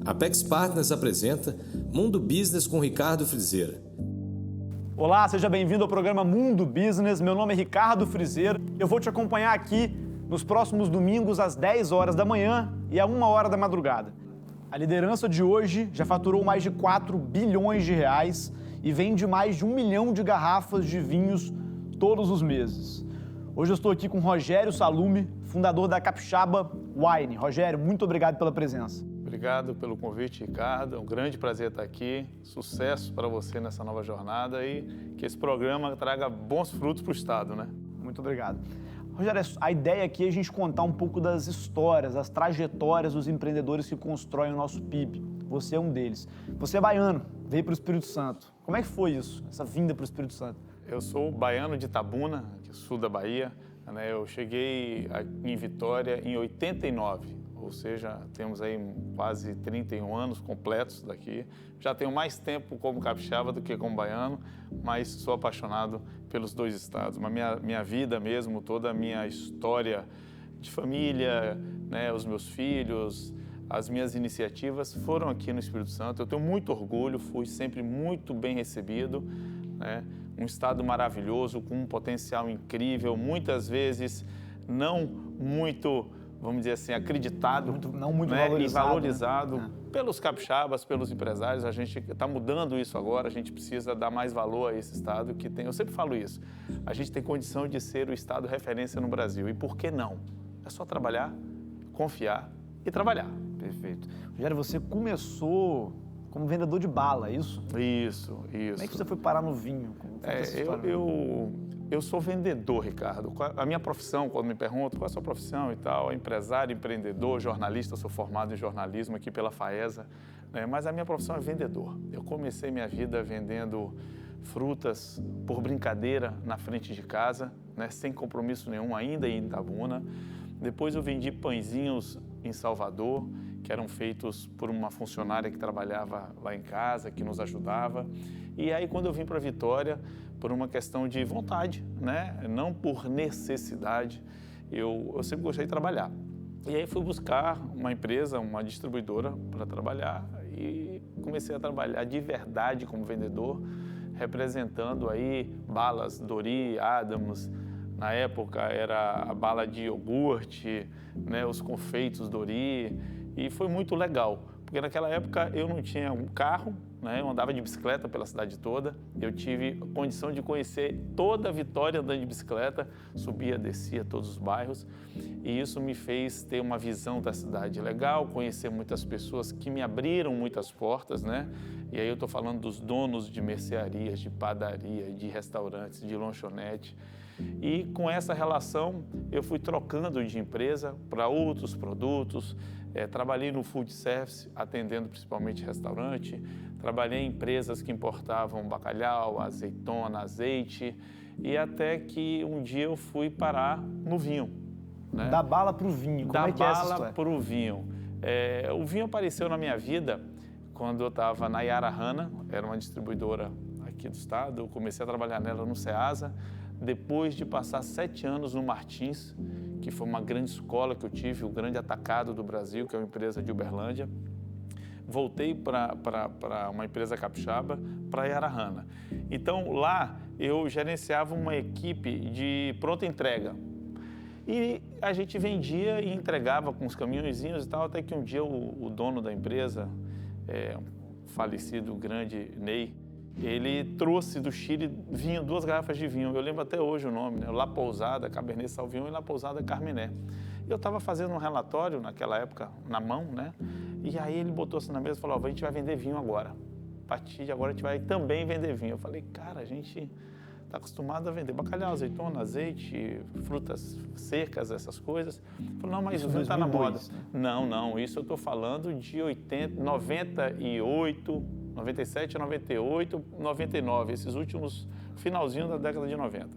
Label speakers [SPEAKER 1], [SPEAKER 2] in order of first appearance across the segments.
[SPEAKER 1] Apex Partners apresenta Mundo Business com Ricardo Frizeira.
[SPEAKER 2] Olá, seja bem-vindo ao programa Mundo Business. Meu nome é Ricardo Frizeira. Eu vou te acompanhar aqui nos próximos domingos às 10 horas da manhã e à 1 hora da madrugada. A liderança de hoje já faturou mais de 4 bilhões de reais e vende mais de 1 milhão de garrafas de vinhos todos os meses. Hoje eu estou aqui com Rogério Salume, fundador da Capixaba Wine. Rogério, muito obrigado pela presença.
[SPEAKER 3] Obrigado pelo convite, Ricardo. É um grande prazer estar aqui. Sucesso para você nessa nova jornada e que esse programa traga bons frutos para o Estado, né?
[SPEAKER 2] Muito obrigado. Rogério, a ideia aqui é a gente contar um pouco das histórias, das trajetórias dos empreendedores que constroem o nosso PIB. Você é um deles. Você é baiano, veio para o Espírito Santo. Como é que foi isso, essa vinda para o Espírito Santo?
[SPEAKER 3] Eu sou baiano de Itabuna, sul da Bahia. Eu cheguei em Vitória em 89. Ou seja, temos aí quase 31 anos completos daqui. Já tenho mais tempo como capixaba do que como baiano, mas sou apaixonado pelos dois estados. Mas minha vida mesmo, toda a minha história de família, os meus filhos, as minhas iniciativas foram aqui no Espírito Santo. Eu tenho muito orgulho, fui sempre muito bem recebido, um estado maravilhoso, com um potencial incrível, muitas vezes não muito, vamos dizer assim, acreditado,
[SPEAKER 2] não muito valorizado,
[SPEAKER 3] e valorizado pelos capixabas, pelos empresários. A gente está mudando isso agora, a gente precisa dar mais valor a esse estado que tem. Eu sempre falo isso, a gente tem condição de ser o estado referência no Brasil. E por que não? É só trabalhar, confiar e trabalhar.
[SPEAKER 2] Perfeito. Rogério, você começou como vendedor de bala, é isso?
[SPEAKER 3] Isso.
[SPEAKER 2] Como é que você foi parar no vinho?
[SPEAKER 3] Eu sou vendedor, Ricardo. A minha profissão, quando me perguntam qual é a sua profissão e tal, é empresário, empreendedor, jornalista. Eu sou formado em jornalismo aqui pela FAESA, mas a minha profissão é vendedor. Eu comecei minha vida vendendo frutas por brincadeira na frente de casa, sem compromisso nenhum, ainda em Itabuna. Depois eu vendi pãezinhos em Salvador, que eram feitos por uma funcionária que trabalhava lá em casa, que nos ajudava. E aí, quando eu vim para Vitória, por uma questão de vontade, não por necessidade, eu sempre gostei de trabalhar. E aí fui buscar uma empresa, uma distribuidora para trabalhar e comecei a trabalhar de verdade como vendedor, representando aí balas Dori, Adams. Na época era a bala de iogurte, os confeitos Dori, e foi muito legal, porque naquela época eu não tinha um carro, eu andava de bicicleta pela cidade toda, eu tive a condição de conhecer toda a Vitória andando de bicicleta, subia, descia todos os bairros, e isso me fez ter uma visão da cidade legal, conhecer muitas pessoas que me abriram muitas portas, E aí eu estou falando dos donos de mercearias, de padaria, de restaurantes, de lanchonete. E com essa relação eu fui trocando de empresa para outros produtos, trabalhei no food service, atendendo principalmente restaurante, trabalhei em empresas que importavam bacalhau, azeitona, azeite, e até que um dia eu fui parar no vinho.
[SPEAKER 2] Da bala para o vinho, como é que é essa história? Da bala
[SPEAKER 3] para o vinho. O vinho apareceu na minha vida quando eu estava na Yara Hanna, era uma distribuidora aqui do estado, eu comecei a trabalhar nela no Ceasa, depois de passar 7 anos no Martins, que foi uma grande escola que eu tive, o grande atacado do Brasil, que é uma empresa de Uberlândia. Voltei para uma empresa capixaba, para a Yara Hanna. Então, lá eu gerenciava uma equipe de pronta entrega. E a gente vendia e entregava com os caminhõezinhos e tal, até que um dia o dono da empresa, um falecido grande Ney, ele trouxe do Chile vinho, 2 garrafas de vinho. Eu lembro até hoje o nome, La Pousada Cabernet Sauvignon e La Pousada Carmené. Eu estava fazendo um relatório naquela época, na mão, E aí ele botou assim na mesa e falou, a gente vai vender vinho agora. A partir de agora a gente vai também vender vinho. Eu falei, cara, a gente está acostumado a vender bacalhau, azeitona, azeite, frutas secas, essas coisas. Ele falou, não, mas o vinho está na moda. Não, isso eu estou falando de 98, 97, 98, 99, esses últimos finalzinhos da década de 90.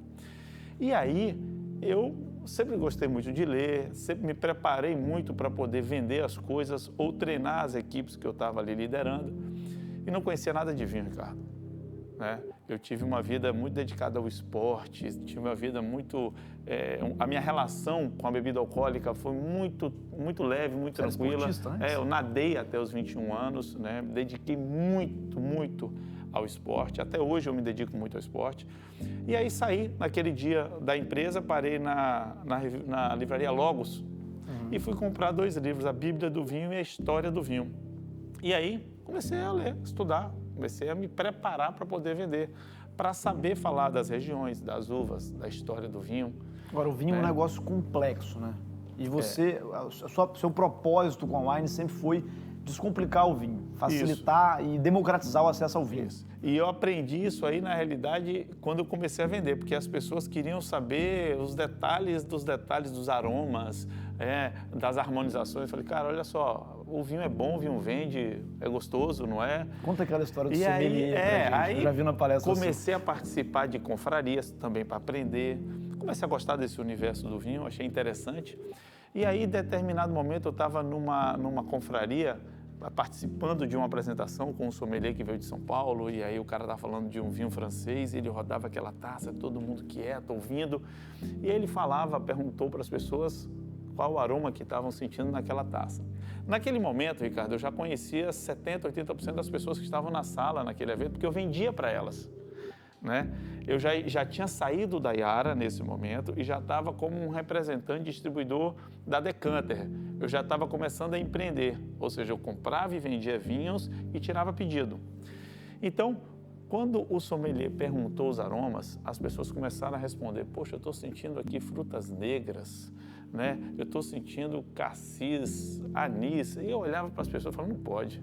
[SPEAKER 3] E aí, eu sempre gostei muito de ler, sempre me preparei muito para poder vender as coisas ou treinar as equipes que eu estava ali liderando e não conhecia nada de vinho, Ricardo. né? Eu tive uma vida muito dedicada ao esporte, tive uma vida muito... a minha relação com a bebida alcoólica foi muito leve, muito
[SPEAKER 2] Você era
[SPEAKER 3] tranquila.
[SPEAKER 2] esportista antes?
[SPEAKER 3] Eu nadei até os 21 anos, né? Me dediquei muito ao esporte. Até hoje eu me dedico muito ao esporte. E aí saí naquele dia da empresa, parei na livraria Logos e fui comprar 2 livros, a Bíblia do Vinho e a História do Vinho. E aí comecei a ler, estudar, comecei a me preparar para poder vender, para saber falar das regiões, das uvas, da história do vinho.
[SPEAKER 2] Agora, o vinho é um negócio complexo, né? E você, seu propósito com a Wine sempre foi descomplicar o vinho, facilitar e democratizar o acesso ao vinho.
[SPEAKER 3] Isso. E eu aprendi isso aí, na realidade, quando eu comecei a vender, porque as pessoas queriam saber os detalhes dos aromas, das harmonizações. Eu falei, cara, olha só, o vinho é bom, o vinho vende, é gostoso, não é?
[SPEAKER 2] Conta aquela história do
[SPEAKER 3] E
[SPEAKER 2] sommelier pra gente. Eu já vi na palestra.
[SPEAKER 3] Comecei a participar de confrarias também para aprender. Comecei a gostar desse universo do vinho, achei interessante. E aí, em determinado momento, eu estava numa confraria, participando de uma apresentação com um sommelier que veio de São Paulo, e aí o cara estava falando de um vinho francês, e ele rodava aquela taça, todo mundo quieto, ouvindo, e ele perguntou para as pessoas qual o aroma que estavam sentindo naquela taça. Naquele momento, Ricardo, eu já conhecia 70%, 80% das pessoas que estavam na sala naquele evento, porque eu vendia para elas, né? Eu já tinha saído da Yara nesse momento e já estava como um representante distribuidor da Decanter. Eu já estava começando a empreender, ou seja, eu comprava e vendia vinhos e tirava pedido. Então, quando o sommelier perguntou os aromas, as pessoas começaram a responder, poxa, eu estou sentindo aqui frutas negras, né? Eu estou sentindo cassis, anis. E eu olhava para as pessoas e falava, não pode.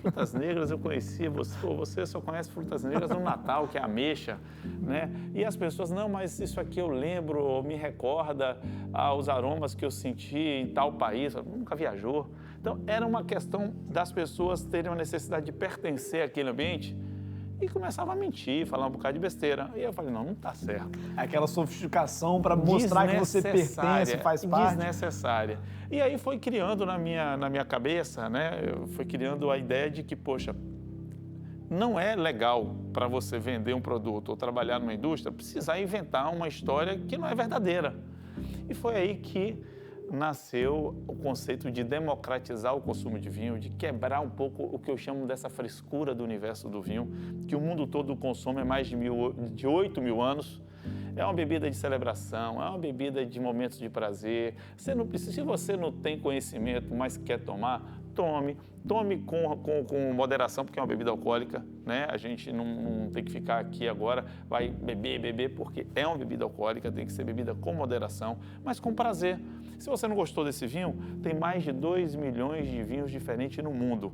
[SPEAKER 3] Frutas negras eu conhecia, você só conhece frutas negras no Natal, que é ameixa, né? E as pessoas, não, mas isso aqui eu lembro, me recorda aos aromas que eu senti em tal país, nunca viajou. Então, era uma questão das pessoas terem uma necessidade de pertencer àquele ambiente e começava a mentir, falar um bocado de besteira. E eu falei, não está certo.
[SPEAKER 2] Aquela sofisticação para mostrar que você pertence, faz parte.
[SPEAKER 3] Desnecessária. E aí foi criando na minha cabeça, né? Foi criando a ideia de que, poxa, não é legal para você vender um produto ou trabalhar numa indústria precisar inventar uma história que não é verdadeira. E foi aí que nasceu o conceito de democratizar o consumo de vinho, de quebrar um pouco o que eu chamo dessa frescura do universo do vinho, que o mundo todo consome há mais de 8 mil anos. É uma bebida de celebração, é uma bebida de momentos de prazer. Você não precisa, se você não tem conhecimento, mas quer tomar, tome com moderação, porque é uma bebida alcoólica, né? A gente não tem que ficar aqui agora, vai beber, porque é uma bebida alcoólica, tem que ser bebida com moderação, mas com prazer. Se você não gostou desse vinho, tem mais de 2 milhões de vinhos diferentes no mundo.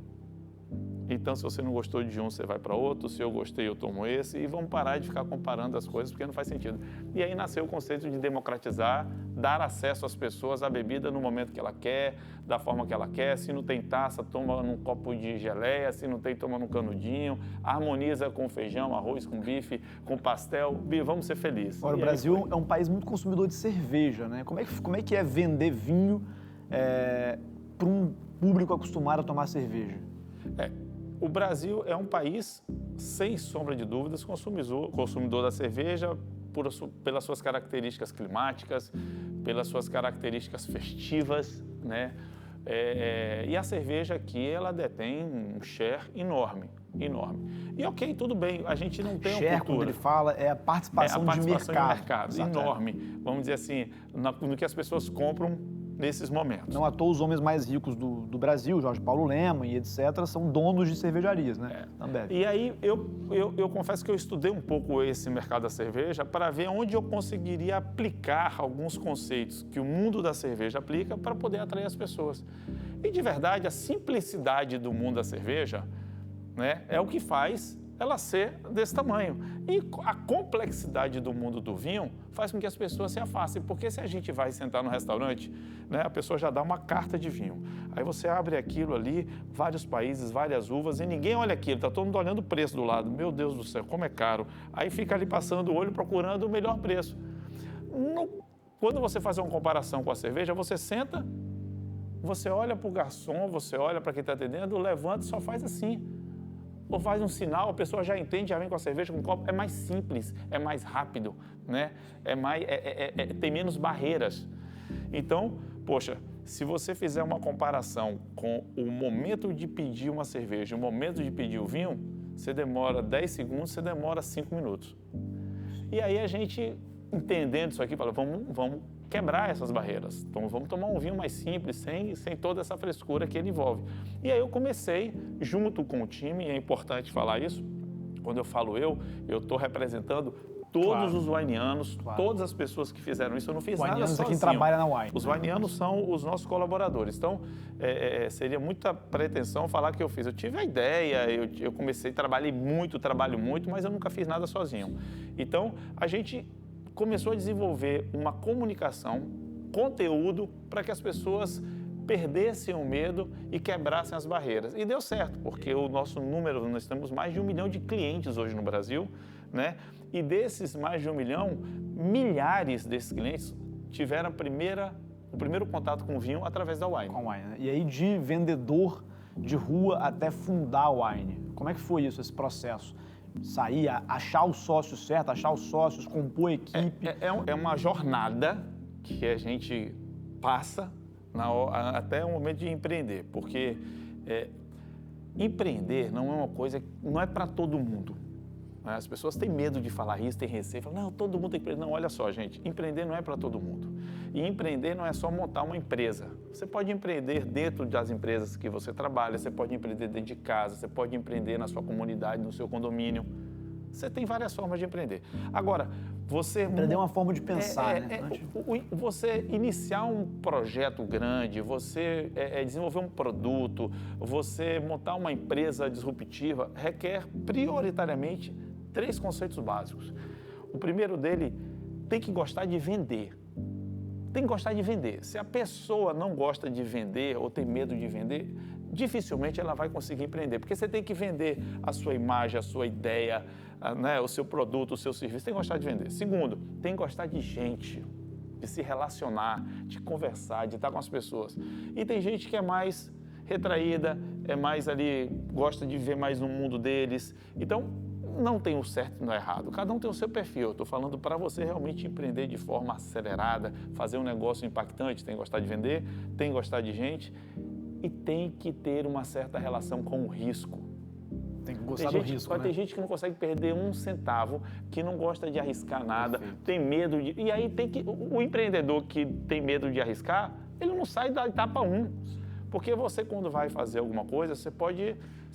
[SPEAKER 3] Então, se você não gostou de um, você vai para outro. Se eu gostei, eu tomo esse. E vamos parar de ficar comparando as coisas, porque não faz sentido. E aí nasceu o conceito de democratizar, dar acesso às pessoas à bebida no momento que ela quer, da forma que ela quer. Se não tem taça, toma num copo de geleia. Se não tem, toma num canudinho. Harmoniza com feijão, arroz, com bife, com pastel. Vamos ser felizes.
[SPEAKER 2] Agora, o Brasil é um país muito consumidor de cerveja, né? Como é que é vender vinho para um público acostumado a tomar cerveja?
[SPEAKER 3] O Brasil é um país, sem sombra de dúvidas, consumidor da cerveja pelas suas características climáticas, pelas suas características festivas, né? E a cerveja aqui, ela detém um share enorme. E ok, tudo bem, a gente não tem uma
[SPEAKER 2] share,
[SPEAKER 3] cultura.
[SPEAKER 2] quando ele fala, é a participação de mercado.
[SPEAKER 3] Exato. Enorme. Vamos dizer assim, no que as pessoas compram nesses momentos.
[SPEAKER 2] Não à toa os homens mais ricos do Brasil, Jorge Paulo Lemann e etc., são donos de cervejarias, né? Também.
[SPEAKER 3] E aí eu confesso que eu estudei um pouco esse mercado da cerveja para ver onde eu conseguiria aplicar alguns conceitos que o mundo da cerveja aplica para poder atrair as pessoas. E de verdade, a simplicidade do mundo da cerveja, né, é o que faz ela ser desse tamanho. E a complexidade do mundo do vinho faz com que as pessoas se afastem, porque se a gente vai sentar no restaurante, né, a pessoa já dá uma carta de vinho. Aí você abre aquilo ali, vários países, várias uvas, e ninguém olha aquilo, está todo mundo olhando o preço do lado. Meu Deus do céu, como é caro. Aí fica ali passando o olho, procurando o melhor preço. Quando você faz uma comparação com a cerveja, você senta, você olha para o garçom, você olha para quem está atendendo, levanta e só faz assim. ou faz um sinal, a pessoa já entende, já vem com a cerveja, com o copo. É mais simples, é mais rápido, né? Tem menos barreiras. Então, poxa, se você fizer uma comparação com o momento de pedir uma cerveja e o momento de pedir o vinho, você demora 10 segundos, você demora 5 minutos. E aí a gente, entendendo isso aqui, fala, vamos quebrar essas barreiras. Então, vamos tomar um vinho mais simples, sem toda essa frescura que ele envolve. E aí eu comecei, junto com o time, e é importante falar isso, quando eu falo eu estou representando todos os wineanos, todas as pessoas que fizeram isso. Eu não fiz nada sozinho.
[SPEAKER 2] É quem trabalha na Wine.
[SPEAKER 3] Os wineanos são os nossos colaboradores. Então, seria muita pretensão falar que eu fiz. Eu tive a ideia, eu comecei, trabalho muito, mas eu nunca fiz nada sozinho. Então, a gente começou a desenvolver uma comunicação, conteúdo, para que as pessoas perdessem o medo e quebrassem as barreiras. E deu certo, porque o nosso número, nós temos mais de 1 milhão de clientes hoje no Brasil, né? E desses mais de 1 milhão, milhares desses clientes tiveram o primeiro contato com o vinho através da Wine.
[SPEAKER 2] Com a Wine, né? E aí de vendedor de rua até fundar a Wine. Como é que foi isso, esse processo? Sair, achar o sócio certo, achar os sócios, compor a equipe?
[SPEAKER 3] É uma jornada que a gente passa até o momento de empreender, porque empreender não é uma coisa, não é para todo mundo. As pessoas têm medo de falar isso, têm receio, falam, não, todo mundo tem que empreender. Não, olha só, gente, empreender não é para todo mundo. E empreender não é só montar uma empresa. Você pode empreender dentro das empresas que você trabalha, você pode empreender dentro de casa, você pode empreender na sua comunidade, no seu condomínio. Você tem várias formas de empreender. Agora, você...
[SPEAKER 2] Empreender é uma forma de pensar, né?
[SPEAKER 3] Você iniciar um projeto grande, você desenvolver um produto, você montar uma empresa disruptiva, requer prioritariamente 3 conceitos básicos. O primeiro dele, tem que gostar de vender. Tem que gostar de vender. Se a pessoa não gosta de vender ou tem medo de vender, dificilmente ela vai conseguir empreender, porque você tem que vender a sua imagem, a sua ideia, né, o seu produto, o seu serviço. Tem que gostar de vender. Segundo, tem que gostar de gente, de se relacionar, de conversar, de estar com as pessoas. E tem gente que é mais retraída, é mais ali, gosta de viver mais no mundo deles. Então, não tem o certo e o errado. Cada um tem o seu perfil. Eu estou falando para você realmente empreender de forma acelerada, fazer um negócio impactante. Tem que gostar de vender, tem que gostar de gente e tem que ter uma certa relação com o risco.
[SPEAKER 2] Tem que gostar do risco, né?
[SPEAKER 3] Tem gente que não consegue perder 1 centavo, que não gosta de arriscar nada, tem medo de... E aí o empreendedor que tem medo de arriscar, ele não sai da etapa 1. Porque você, quando vai fazer alguma coisa, você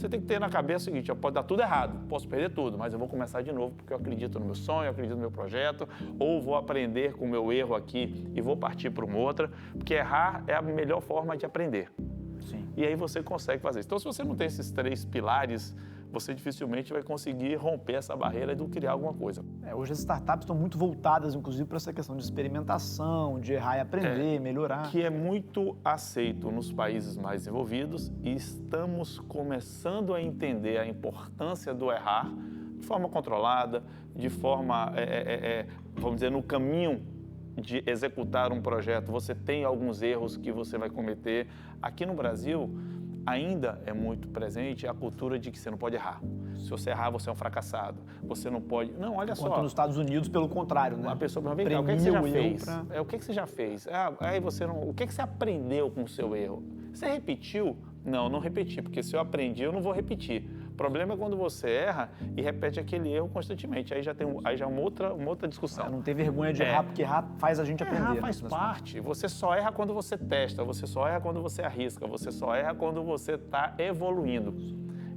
[SPEAKER 3] tem que ter na cabeça o seguinte, pode dar tudo errado, posso perder tudo, mas eu vou começar de novo porque eu acredito no meu sonho, eu acredito no meu projeto, ou vou aprender com o meu erro aqui e vou partir para uma outra, porque errar é a melhor forma de aprender.
[SPEAKER 2] Sim.
[SPEAKER 3] E aí você consegue fazer isso. Então, se você não tem esses 3 pilares, você dificilmente vai conseguir romper essa barreira de criar alguma coisa.
[SPEAKER 2] Hoje as startups estão muito voltadas, inclusive, para essa questão de experimentação, de errar e aprender, melhorar.
[SPEAKER 3] Que é muito aceito nos países mais desenvolvidos e estamos começando a entender a importância do errar de forma controlada, de forma, vamos dizer, no caminho de executar um projeto. Você tem alguns erros que você vai cometer. Aqui no Brasil, ainda é muito presente a cultura de que você não pode errar. Se você errar, você é um fracassado. Você não pode... Não, olha só.
[SPEAKER 2] Enquanto nos Estados Unidos, pelo contrário, né?
[SPEAKER 3] Uma pessoa pergunta, vem cá, o que você já fez? O que você já fez? Aí você não... O que você aprendeu com o seu erro? Você repetiu? Não, não repeti, porque se eu aprendi, eu não vou repetir. O problema é quando você erra e repete aquele erro constantemente. Aí já é uma outra discussão.
[SPEAKER 2] Não ter vergonha de errar, porque errar faz a gente aprender.
[SPEAKER 3] Errar faz parte. Você só erra quando você testa, você só erra quando você arrisca, você só erra quando você está evoluindo.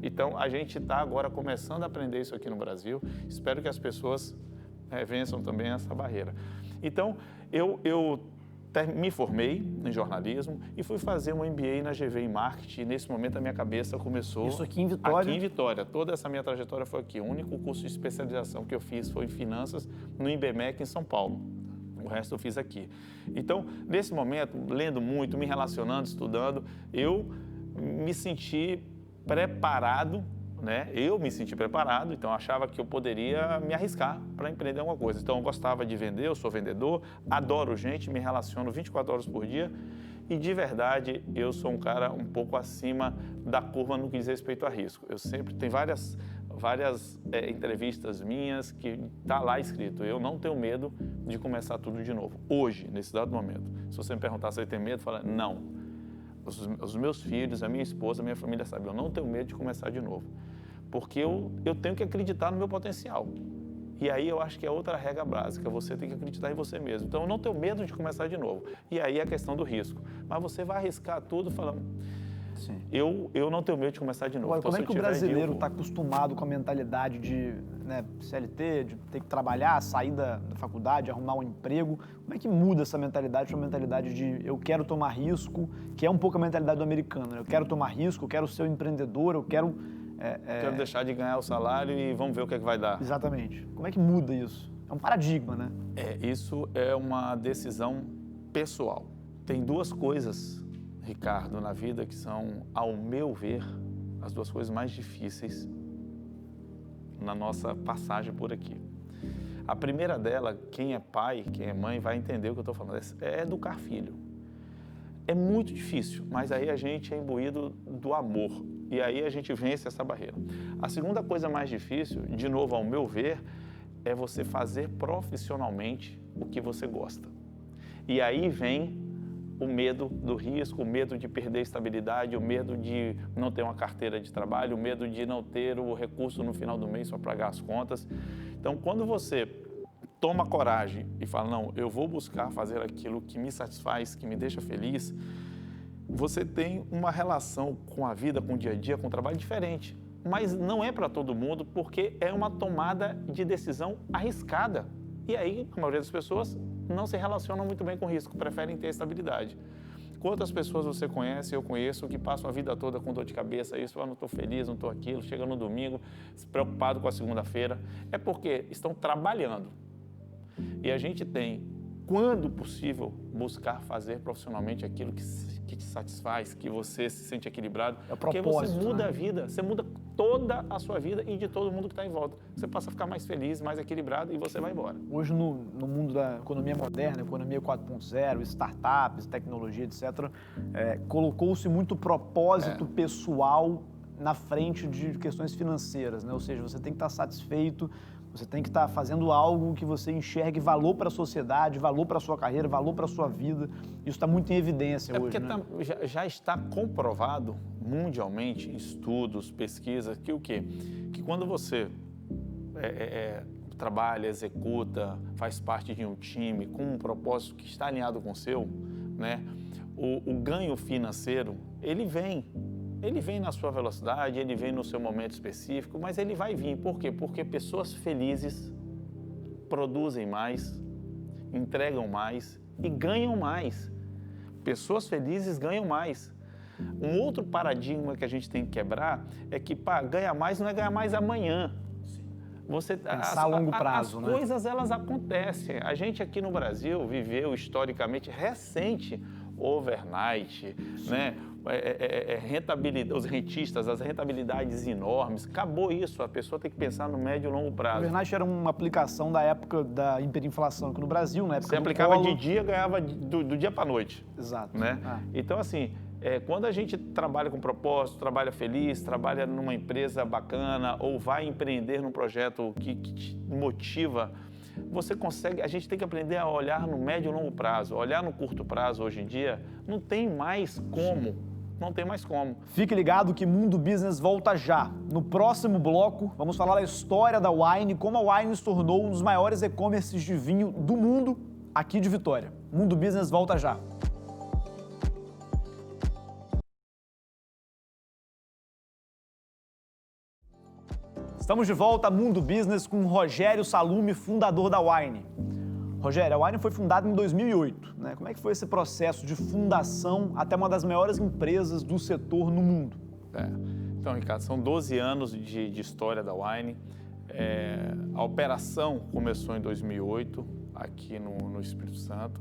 [SPEAKER 3] Então, a gente está agora começando a aprender isso aqui no Brasil. Espero que as pessoas vençam também essa barreira. Então, eu me formei em jornalismo e fui fazer um MBA na GV em Marketing. E nesse momento a minha cabeça começou...
[SPEAKER 2] Isso aqui em Vitória?
[SPEAKER 3] Aqui em Vitória. Toda essa minha trajetória foi aqui. O único curso de especialização que eu fiz foi em finanças no IBMEC em São Paulo. O resto eu fiz aqui. Então, nesse momento, lendo muito, me relacionando, estudando, eu me senti preparado, né? Eu me senti preparado, então achava que eu poderia me arriscar para empreender alguma coisa. Então eu gostava de vender, eu sou vendedor, adoro gente, me relaciono 24 horas por dia E de verdade, eu sou um cara um pouco acima da curva no que diz respeito a risco. Eu sempre tenho várias entrevistas minhas que está lá escrito: eu não tenho medo de começar tudo de novo. Hoje, nesse dado momento. Se você me perguntar se eu tenho medo, fala não. Os meus filhos, a minha esposa, a minha família sabem, eu não tenho medo de começar de novo. Porque eu tenho que acreditar no meu potencial. E aí eu acho que é outra regra básica, você tem que acreditar em você mesmo. Então eu não tenho medo de começar de novo. E aí é a questão do risco. Mas você vai arriscar tudo falando... Sim. Eu não tenho medo de começar de novo.
[SPEAKER 2] Agora,
[SPEAKER 3] então,
[SPEAKER 2] como é que o brasileiro está acostumado com a mentalidade de CLT, de ter que trabalhar, sair da faculdade, arrumar um emprego? Como é que muda essa mentalidade para a mentalidade de eu quero tomar risco, que é um pouco a mentalidade do americano, né? Eu quero tomar risco, eu quero ser um empreendedor, eu quero...
[SPEAKER 3] Quero deixar de ganhar o salário e vamos ver o que é que vai dar.
[SPEAKER 2] Exatamente. Como é que muda isso? É um paradigma, né?
[SPEAKER 3] Isso é uma decisão pessoal. Tem duas coisas, Ricardo, na vida que são, ao meu ver, as duas coisas mais difíceis na nossa passagem por aqui. A primeira dela, quem é pai, quem é mãe, vai entender o que eu estou falando, é educar filho. É muito difícil, mas aí a gente é imbuído do amor e aí a gente vence essa barreira. A segunda coisa mais difícil, de novo, ao meu ver, é você fazer profissionalmente o que você gosta. E aí vem o medo do risco, o medo de perder a estabilidade, o medo de não ter uma carteira de trabalho, o medo de não ter o recurso no final do mês para pagar as contas. Então, quando você toma coragem e fala, não, eu vou buscar fazer aquilo que me satisfaz, que me deixa feliz, você tem uma relação com a vida, com o dia a dia, com o trabalho diferente. Mas não é para todo mundo, porque é uma tomada de decisão arriscada. E aí, a maioria das pessoas não se relacionam muito bem com risco, preferem ter estabilidade. Quantas pessoas você conhece, eu conheço, que passam a vida toda com dor de cabeça, isso, não estou feliz, não estou aquilo, chega no domingo, preocupado com a segunda-feira, é porque estão trabalhando. E a gente tem, quando possível, buscar fazer profissionalmente aquilo que te satisfaz, que você se sente equilibrado.
[SPEAKER 2] É o propósito,
[SPEAKER 3] porque você muda,
[SPEAKER 2] né?
[SPEAKER 3] a vida, você muda toda a sua vida e de todo mundo que está em volta. Você passa a ficar mais feliz, mais equilibrado e você vai embora.
[SPEAKER 2] Hoje, no mundo da economia moderna, economia 4.0, startups, tecnologia, etc., colocou-se muito propósito pessoal na frente de questões financeiras, né? Ou seja, você tem que estar satisfeito, você tem que estar fazendo algo que você enxergue valor para a sociedade, valor para a sua carreira, valor para a sua vida. Isso está muito em evidência hoje, né?
[SPEAKER 3] Porque já está comprovado mundialmente, em estudos, pesquisas, que o quê? Que quando você trabalha, executa, faz parte de um time com um propósito que está alinhado com o seu, né? O ganho financeiro, ele vem na sua velocidade, ele vem no seu momento específico, mas ele vai vir. Por quê? Porque pessoas felizes produzem mais, entregam mais e ganham mais. Pessoas felizes ganham mais. Um outro paradigma que a gente tem que quebrar é que ganhar mais não é ganhar mais amanhã. Você
[SPEAKER 2] pensar a longo prazo,
[SPEAKER 3] as
[SPEAKER 2] né?
[SPEAKER 3] coisas, elas acontecem. A gente aqui no Brasil viveu historicamente recente overnight, né? Rentabilidade, os rentistas, as rentabilidades enormes. Acabou isso, a pessoa tem que pensar no médio e longo prazo.
[SPEAKER 2] O overnight era uma aplicação da época da hiperinflação aqui no Brasil, na época
[SPEAKER 3] Você
[SPEAKER 2] do
[SPEAKER 3] aplicava
[SPEAKER 2] Collor.
[SPEAKER 3] de dia, ganhava do dia para a noite.
[SPEAKER 2] Exato.
[SPEAKER 3] Né? Então, assim, quando a gente trabalha com propósito, trabalha feliz, trabalha numa empresa bacana ou vai empreender num projeto que te motiva, você consegue, a gente tem que aprender a olhar no médio e longo prazo. Olhar no curto prazo hoje em dia, não tem mais como. Não tem mais como.
[SPEAKER 2] Fique ligado que Mundo Business volta já. No próximo bloco, vamos falar da história da Wine, como a Wine se tornou um dos maiores e-commerces de vinho do mundo aqui de Vitória. Mundo Business volta já. Estamos de volta a Mundo Business com Rogério Salume, fundador da Wine. Rogério, a Wine foi fundada em 2008, né? Como é que foi esse processo de fundação até uma das maiores empresas do setor no mundo?
[SPEAKER 3] Então, Ricardo, são 12 anos de história da Wine. A operação começou em 2008, aqui no Espírito Santo.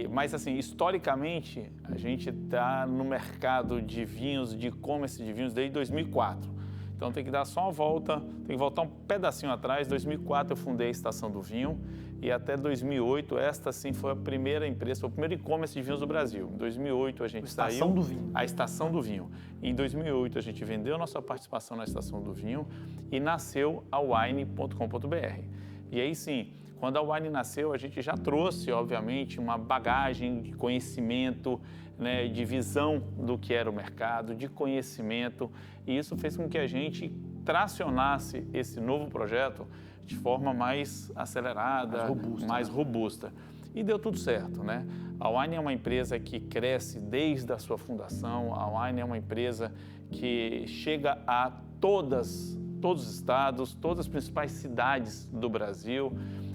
[SPEAKER 3] Mas, assim, historicamente, a gente está no mercado de vinhos, de e-commerce de vinhos desde 2004. Então tem que dar só uma volta, tem que voltar um pedacinho atrás. Em 2004 eu fundei a Estação do Vinho e até 2008 esta sim foi a primeira empresa, foi o primeiro e-commerce de vinhos do Brasil. Em 2008 a gente saiu...
[SPEAKER 2] Estação do Vinho.
[SPEAKER 3] A Estação do Vinho. Em 2008 a gente vendeu nossa participação na Estação do Vinho e nasceu a wine.com.br. E aí sim, quando a Wine nasceu, a gente já trouxe, obviamente, uma bagagem de conhecimento, né, de visão do que era o mercado, de conhecimento, e isso fez com que a gente tracionasse esse novo projeto de forma mais acelerada, mais robusta. E deu tudo certo, né? A Wine é uma empresa que cresce desde a sua fundação, a Wine é uma empresa que chega a todos os estados, todas as principais cidades do Brasil,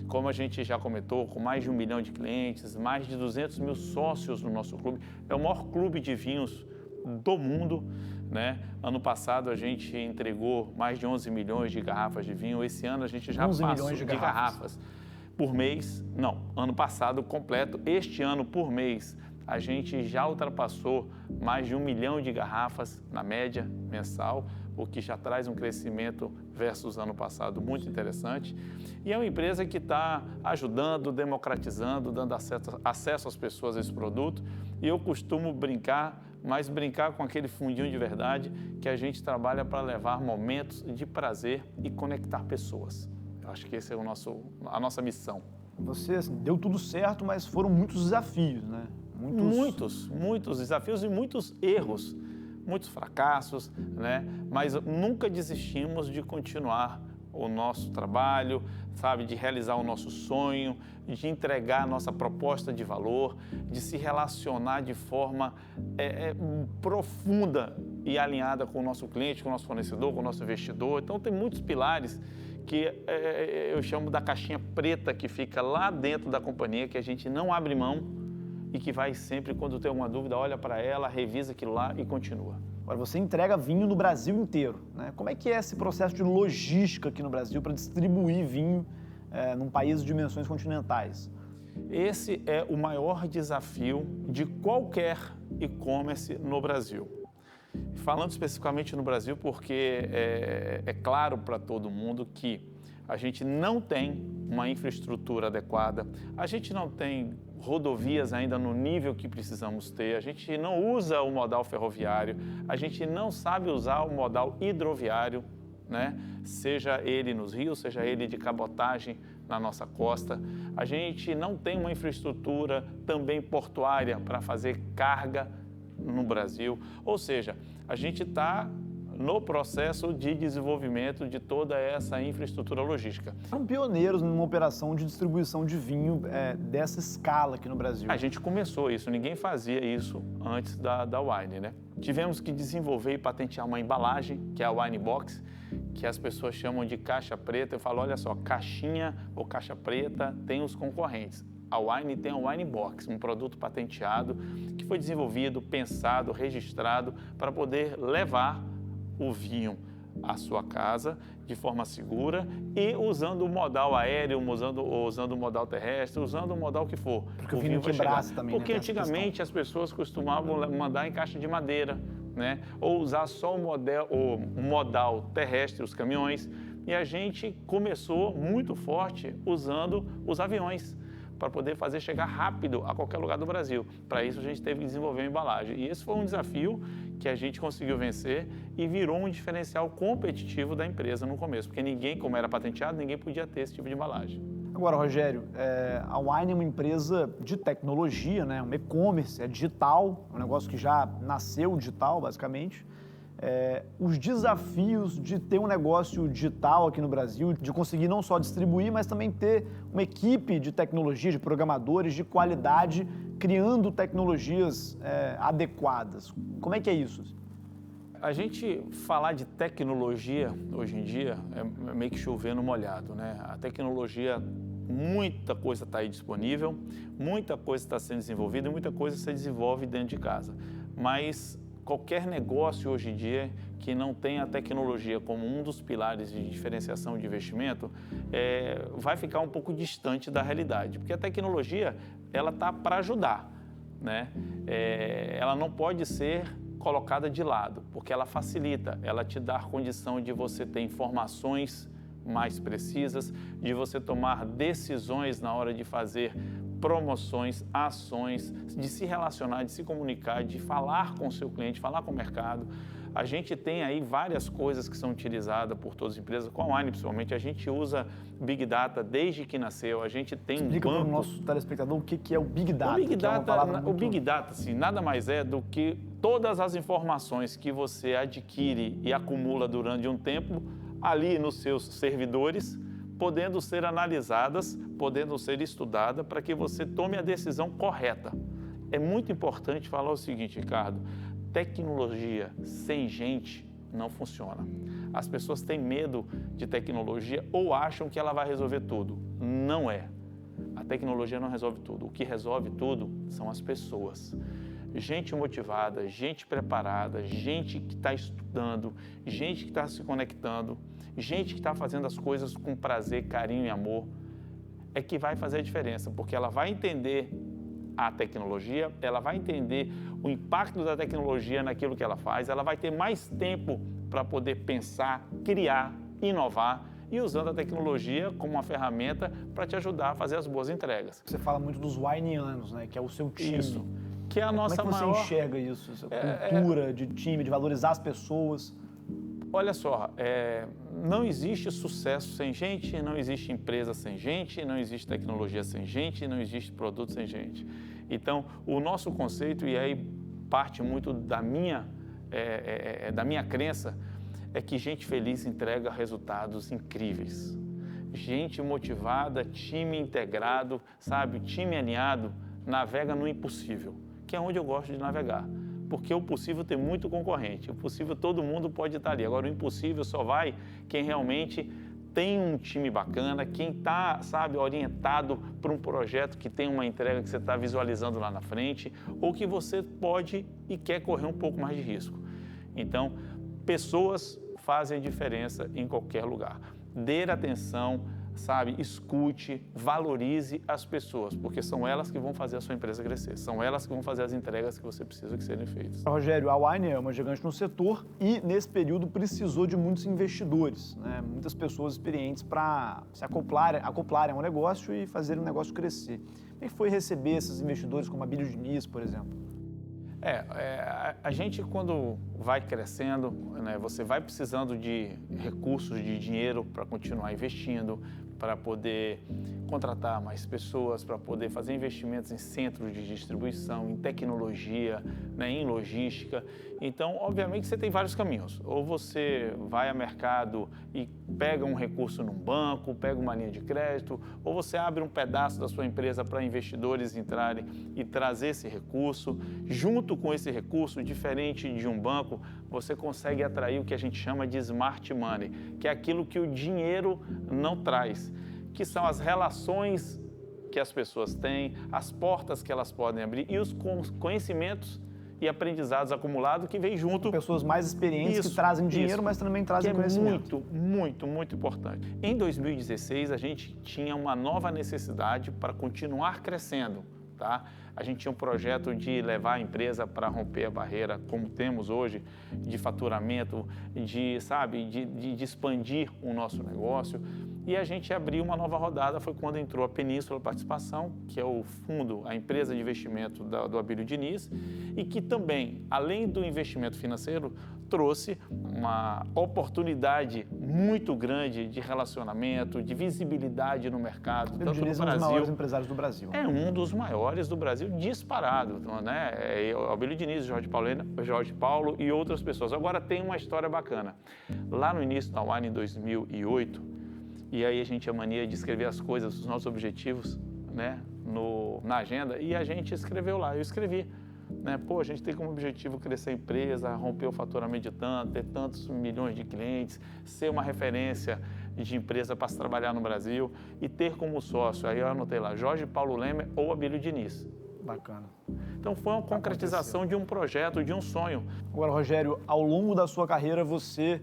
[SPEAKER 3] como a gente já comentou, com mais de 1 milhão de clientes, mais de 200 mil sócios no nosso clube. É o maior clube de vinhos do mundo, né? Ano passado a gente entregou mais de 11 milhões de garrafas de vinho. Esse ano a gente já passou de garrafas por mês. Não, ano passado completo. Este ano por mês a gente já ultrapassou mais de 1 milhão de garrafas na média mensal, o que já traz um crescimento versus ano passado muito interessante. E é uma empresa que está ajudando, democratizando, dando acesso às pessoas a esse produto. E eu costumo brincar, mas brincar com aquele fundinho de verdade, que a gente trabalha para levar momentos de prazer e conectar pessoas. Eu acho que esse é a nossa missão.
[SPEAKER 2] Você deu tudo certo, mas foram muitos desafios, né?
[SPEAKER 3] Muitos desafios e muitos erros, muitos fracassos, né? Mas nunca desistimos de continuar o nosso trabalho, sabe, de realizar o nosso sonho, de entregar a nossa proposta de valor, de se relacionar de forma profunda e alinhada com o nosso cliente, com o nosso fornecedor, com o nosso investidor. Então tem muitos pilares que eu chamo da caixinha preta que fica lá dentro da companhia, que a gente não abre mão e que vai sempre, quando tem alguma dúvida, olha para ela, revisa aquilo lá e continua.
[SPEAKER 2] Agora, você entrega vinho no Brasil inteiro, né? Como é que é esse processo de logística aqui no Brasil para distribuir vinho num país de dimensões continentais?
[SPEAKER 3] Esse é o maior desafio de qualquer e-commerce no Brasil. Falando especificamente no Brasil, porque é claro para todo mundo que a gente não tem uma infraestrutura adequada, a gente não tem rodovias ainda no nível que precisamos ter, a gente não usa o modal ferroviário, a gente não sabe usar o modal hidroviário, né? Seja ele nos rios, seja ele de cabotagem na nossa costa. A gente não tem uma infraestrutura também portuária para fazer carga no Brasil. Ou seja, a gente está no processo de desenvolvimento de toda essa infraestrutura logística.
[SPEAKER 2] São pioneiros numa operação de distribuição de vinho dessa escala aqui no Brasil.
[SPEAKER 3] A gente começou isso, ninguém fazia isso antes da Wine, né? Tivemos que desenvolver e patentear uma embalagem, que é a Wine Box, que as pessoas chamam de caixa preta. Eu falo, olha só, caixinha ou caixa preta tem os concorrentes. A Wine tem a Wine Box, um produto patenteado que foi desenvolvido, pensado, registrado para poder levar o vinho à sua casa de forma segura e usando o modal aéreo, usando o modal terrestre, usando o modal que for.
[SPEAKER 2] Porque o vinho quebrasse também,
[SPEAKER 3] porque antigamente as pessoas costumavam mandar em caixa de madeira, né? Ou usar só o modal terrestre, os caminhões. E a gente começou muito forte usando os aviões para poder fazer chegar rápido a qualquer lugar do Brasil. Para isso, a gente teve que desenvolver uma embalagem. E esse foi um desafio que a gente conseguiu vencer e virou um diferencial competitivo da empresa no começo, porque ninguém, como era patenteado, ninguém podia ter esse tipo de embalagem.
[SPEAKER 2] Agora, Rogério, a Wine é uma empresa de tecnologia, né? Um e-commerce, é digital, um negócio que já nasceu digital, basicamente. Os desafios de ter um negócio digital aqui no Brasil, de conseguir não só distribuir, mas também ter uma equipe de tecnologia, de programadores de qualidade, criando tecnologias adequadas. Como é que é isso?
[SPEAKER 3] A gente falar de tecnologia hoje em dia é meio que chover no molhado, né? A tecnologia, muita coisa está aí disponível, muita coisa está sendo desenvolvida e muita coisa se desenvolve dentro de casa. Mas qualquer negócio hoje em dia que não tenha a tecnologia como um dos pilares de diferenciação de investimento vai ficar um pouco distante da realidade, porque a tecnologia ela está para ajudar, né? Ela não pode ser colocada de lado, porque ela facilita, ela te dá a condição de você ter informações mais precisas, de você tomar decisões na hora de fazer promoções, ações, de se relacionar, de se comunicar, de falar com o seu cliente, falar com o mercado. A gente tem aí várias coisas que são utilizadas por todas as empresas, com a Wine principalmente. A gente usa Big Data desde que nasceu, a gente tem um banco...
[SPEAKER 2] Explica para o nosso telespectador o que é o Big Data.
[SPEAKER 3] O Big Data, assim, nada mais é do que todas as informações que você adquire e acumula durante um tempo ali nos seus servidores, podendo ser analisadas, podendo ser estudadas para que você tome a decisão correta. É muito importante falar o seguinte, Ricardo, tecnologia sem gente não funciona. As pessoas têm medo de tecnologia ou acham que ela vai resolver tudo. Não é. A tecnologia não resolve tudo. O que resolve tudo são as pessoas. Gente motivada, gente preparada, gente que está estudando, gente que está se conectando, gente que está fazendo as coisas com prazer, carinho e amor, é que vai fazer a diferença, porque ela vai entender a tecnologia, ela vai entender o impacto da tecnologia naquilo que ela faz, ela vai ter mais tempo para poder pensar, criar, inovar e usando a tecnologia como uma ferramenta para te ajudar a fazer as boas entregas.
[SPEAKER 2] Você fala muito dos Wineanos, né? Que é o seu time.
[SPEAKER 3] Isso. Que é a nossa
[SPEAKER 2] Como é que você enxerga isso? Essa cultura de time, de valorizar as pessoas?
[SPEAKER 3] Olha só, não existe sucesso sem gente, não existe empresa sem gente, não existe tecnologia sem gente, não existe produto sem gente. Então, o nosso conceito, e aí parte muito da minha crença, é que gente feliz entrega resultados incríveis. Gente motivada, time integrado, sabe, time alinhado, navega no impossível, que é onde eu gosto de navegar. Porque o possível tem muito concorrente, o possível todo mundo pode estar ali. Agora, o impossível só vai quem realmente tem um time bacana, quem está, sabe, orientado para um projeto que tem uma entrega que você está visualizando lá na frente, ou que você pode e quer correr um pouco mais de risco. Então, pessoas fazem a diferença em qualquer lugar. Dê atenção, sabe, escute, valorize as pessoas, porque são elas que vão fazer a sua empresa crescer, são elas que vão fazer as entregas que você precisa que serem feitas.
[SPEAKER 2] Rogério, a Wine é uma gigante no setor e, nesse período, precisou de muitos investidores, né? Muitas pessoas experientes para se acoplarem ao negócio e fazerem o negócio crescer. Como é que foi receber esses investidores como a Abílio Diniz, por exemplo?
[SPEAKER 3] A gente, quando vai crescendo, né, você vai precisando de recursos, de dinheiro para continuar investindo, para poder contratar mais pessoas, para poder fazer investimentos em centros de distribuição, em tecnologia, né, em logística. Então, obviamente, você tem vários caminhos. Ou você vai ao mercado e pega um recurso num banco, pega uma linha de crédito, ou você abre um pedaço da sua empresa para investidores entrarem e trazer esse recurso. Junto com esse recurso, diferente de um banco, você consegue atrair o que a gente chama de smart money, que é aquilo que o dinheiro não traz, que são as relações que as pessoas têm, as portas que elas podem abrir e os conhecimentos e aprendizados acumulados que vem junto.
[SPEAKER 2] Pessoas mais experientes que trazem dinheiro, mas também trazem conhecimento.
[SPEAKER 3] Muito importante. Em 2016, a gente tinha uma nova necessidade para continuar crescendo, tá? A gente tinha um projeto de levar a empresa para romper a barreira, como temos hoje, de faturamento, de expandir o nosso negócio. E a gente abriu uma nova rodada, foi quando entrou a Península Participação, que é o fundo, a empresa de investimento do Abílio Diniz, e que também, além do investimento financeiro, trouxe uma oportunidade muito grande de relacionamento, de visibilidade no mercado, tanto no Brasil.
[SPEAKER 2] É um dos maiores empresários do Brasil.
[SPEAKER 3] É um dos maiores do Brasil, disparado, né? O Abílio Diniz, Jorge Paulo e outras pessoas. Agora tem uma história bacana. Lá no início da Wine, em 2008, e aí a gente tinha mania de escrever as coisas, os nossos objetivos, né, na agenda, e a gente escreveu lá, eu escrevi, né, a gente tem como objetivo crescer a empresa, romper o faturamento de tanto, ter tantos milhões de clientes, ser uma referência de empresa para se trabalhar no Brasil e ter como sócio, aí eu anotei lá, Jorge Paulo Lemer ou Abílio Diniz.
[SPEAKER 2] Bacana.
[SPEAKER 3] Então foi uma concretização de um projeto, de um sonho.
[SPEAKER 2] Agora, Rogério, ao longo da sua carreira, você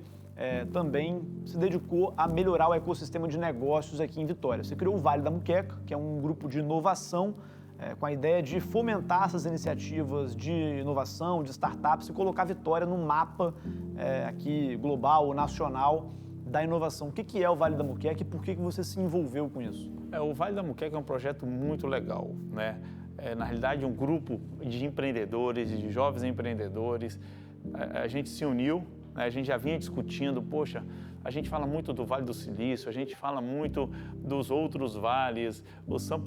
[SPEAKER 2] também se dedicou a melhorar o ecossistema de negócios aqui em Vitória. Você criou o Vale da Muqueca, que é um grupo de inovação com a ideia de fomentar essas iniciativas de inovação, de startups e colocar Vitória no mapa aqui global ou nacional da inovação. O que é o Vale da Muqueca e por que você se envolveu com isso?
[SPEAKER 3] O Vale da Muqueca é um projeto muito legal, né? Na realidade, um grupo de empreendedores, de jovens empreendedores, a gente se uniu, né? A gente já vinha discutindo, poxa, a gente fala muito do Vale do Silício, a gente fala muito dos outros vales, o São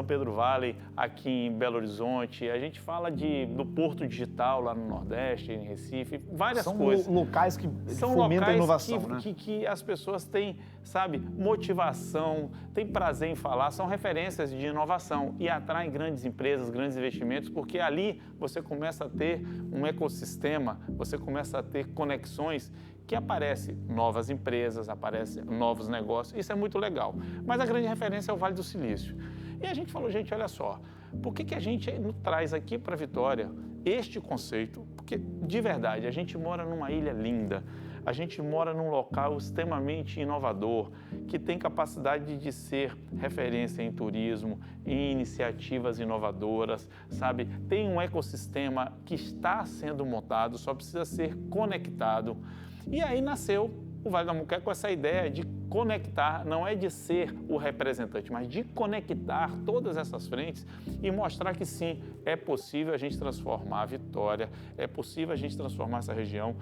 [SPEAKER 3] Pedro Vale aqui em Belo Horizonte, a gente fala do Porto Digital lá no Nordeste, em Recife, várias coisas.
[SPEAKER 2] São locais que fomentam a inovação, né?
[SPEAKER 3] Que as pessoas têm, sabe, motivação, têm prazer em falar, são referências de inovação e atraem grandes empresas, grandes investimentos, porque ali você começa a ter um ecossistema, você começa a ter conexões que aparecem novas empresas, aparecem novos negócios, isso é muito legal. Mas a grande referência é o Vale do Silício. E a gente falou, gente, olha só, por que a gente traz aqui para Vitória este conceito? Porque, de verdade, a gente mora numa ilha linda, a gente mora num local extremamente inovador, que tem capacidade de ser referência em turismo, em iniciativas inovadoras, sabe? Tem um ecossistema que está sendo montado, só precisa ser conectado. E aí nasceu o Vale da Muqueca com essa ideia de conectar, não é de ser o representante, mas de conectar todas essas frentes e mostrar que sim, é possível a gente transformar a Vitória, é possível a gente transformar essa região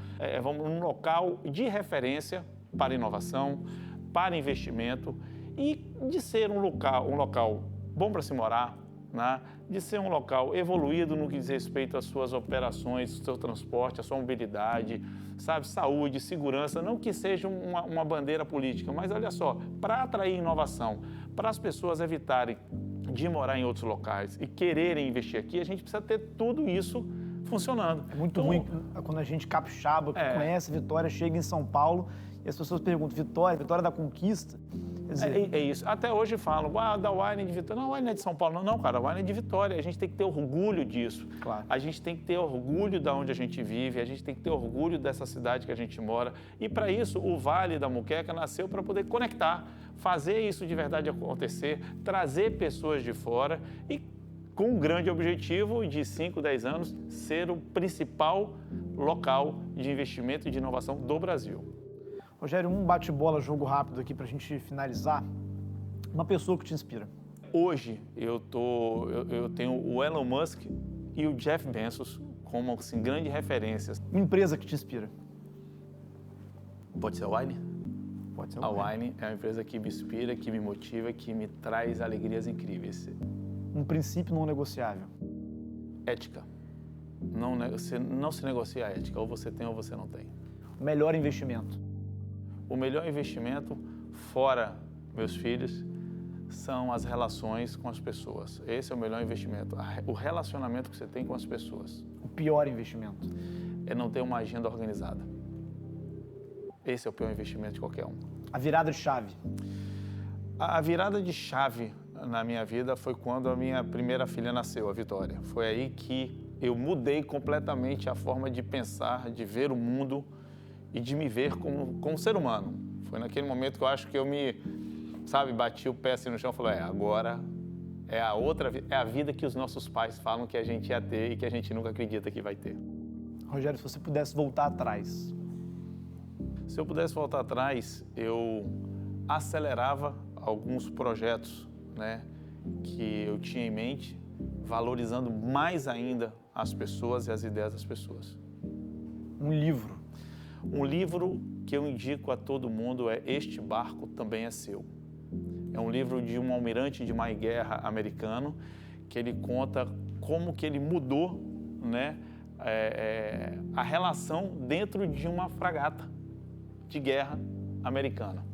[SPEAKER 3] num local de referência para inovação, para investimento e de ser um local bom para se morar, né? De ser um local evoluído no que diz respeito às suas operações, ao seu transporte, à sua mobilidade, sabe, saúde, segurança, não que seja uma bandeira política, mas olha só, para atrair inovação, para as pessoas evitarem de morar em outros locais e quererem investir aqui, a gente precisa ter tudo isso funcionando.
[SPEAKER 2] É muito ruim quando a gente capixaba, que conhece Vitória, chega em São Paulo e as pessoas perguntam, Vitória da Conquista?
[SPEAKER 3] É isso. Até hoje falam, da Wine de Vitória. Não, a Wine é de São Paulo. Não, cara, a Wine é de Vitória. A gente tem que ter orgulho disso.
[SPEAKER 2] Claro.
[SPEAKER 3] A gente tem que ter orgulho de onde a gente vive, a gente tem que ter orgulho dessa cidade que a gente mora. E para isso, o Vale da Muqueca nasceu para poder conectar, fazer isso de verdade acontecer, trazer pessoas de fora e com um grande objetivo de 5, 10 anos, ser o principal local de investimento e de inovação do Brasil.
[SPEAKER 2] Rogério, um bate-bola, jogo rápido aqui para a gente finalizar. Uma pessoa que te inspira.
[SPEAKER 3] Hoje eu tenho o Elon Musk e o Jeff Bezos como assim, grandes referências.
[SPEAKER 2] Uma empresa que te inspira.
[SPEAKER 3] Pode ser a Wine?
[SPEAKER 2] Pode ser
[SPEAKER 3] a Wine é uma empresa que me inspira, que me motiva, que me traz alegrias incríveis.
[SPEAKER 2] Um princípio não negociável.
[SPEAKER 3] Ética. Não se negocia a ética. Ou você tem ou você não tem.
[SPEAKER 2] O melhor investimento.
[SPEAKER 3] O melhor investimento, fora meus filhos, são as relações com as pessoas. Esse é o melhor investimento, o relacionamento que você tem com as pessoas.
[SPEAKER 2] O pior investimento?
[SPEAKER 3] É não ter uma agenda organizada. Esse é o pior investimento de qualquer um.
[SPEAKER 2] A virada de chave?
[SPEAKER 3] A virada de chave na minha vida foi quando a minha primeira filha nasceu, a Vitória. Foi aí que eu mudei completamente a forma de pensar, de ver o mundo e de me ver como ser humano. Foi naquele momento que eu acho que eu bati o pé assim no chão e falei, agora é a vida que os nossos pais falam que a gente ia ter e que a gente nunca acredita que vai ter.
[SPEAKER 2] Rogério, se você pudesse voltar atrás.
[SPEAKER 3] Se eu pudesse voltar atrás, eu acelerava alguns projetos, né, que eu tinha em mente, valorizando mais ainda as pessoas e as ideias das pessoas.
[SPEAKER 2] Um livro?
[SPEAKER 3] Um livro que eu indico a todo mundo é Este Barco Também é Seu. É um livro de um almirante de mar e guerra americano, que ele conta como que ele mudou, né, a relação dentro de uma fragata de guerra americana.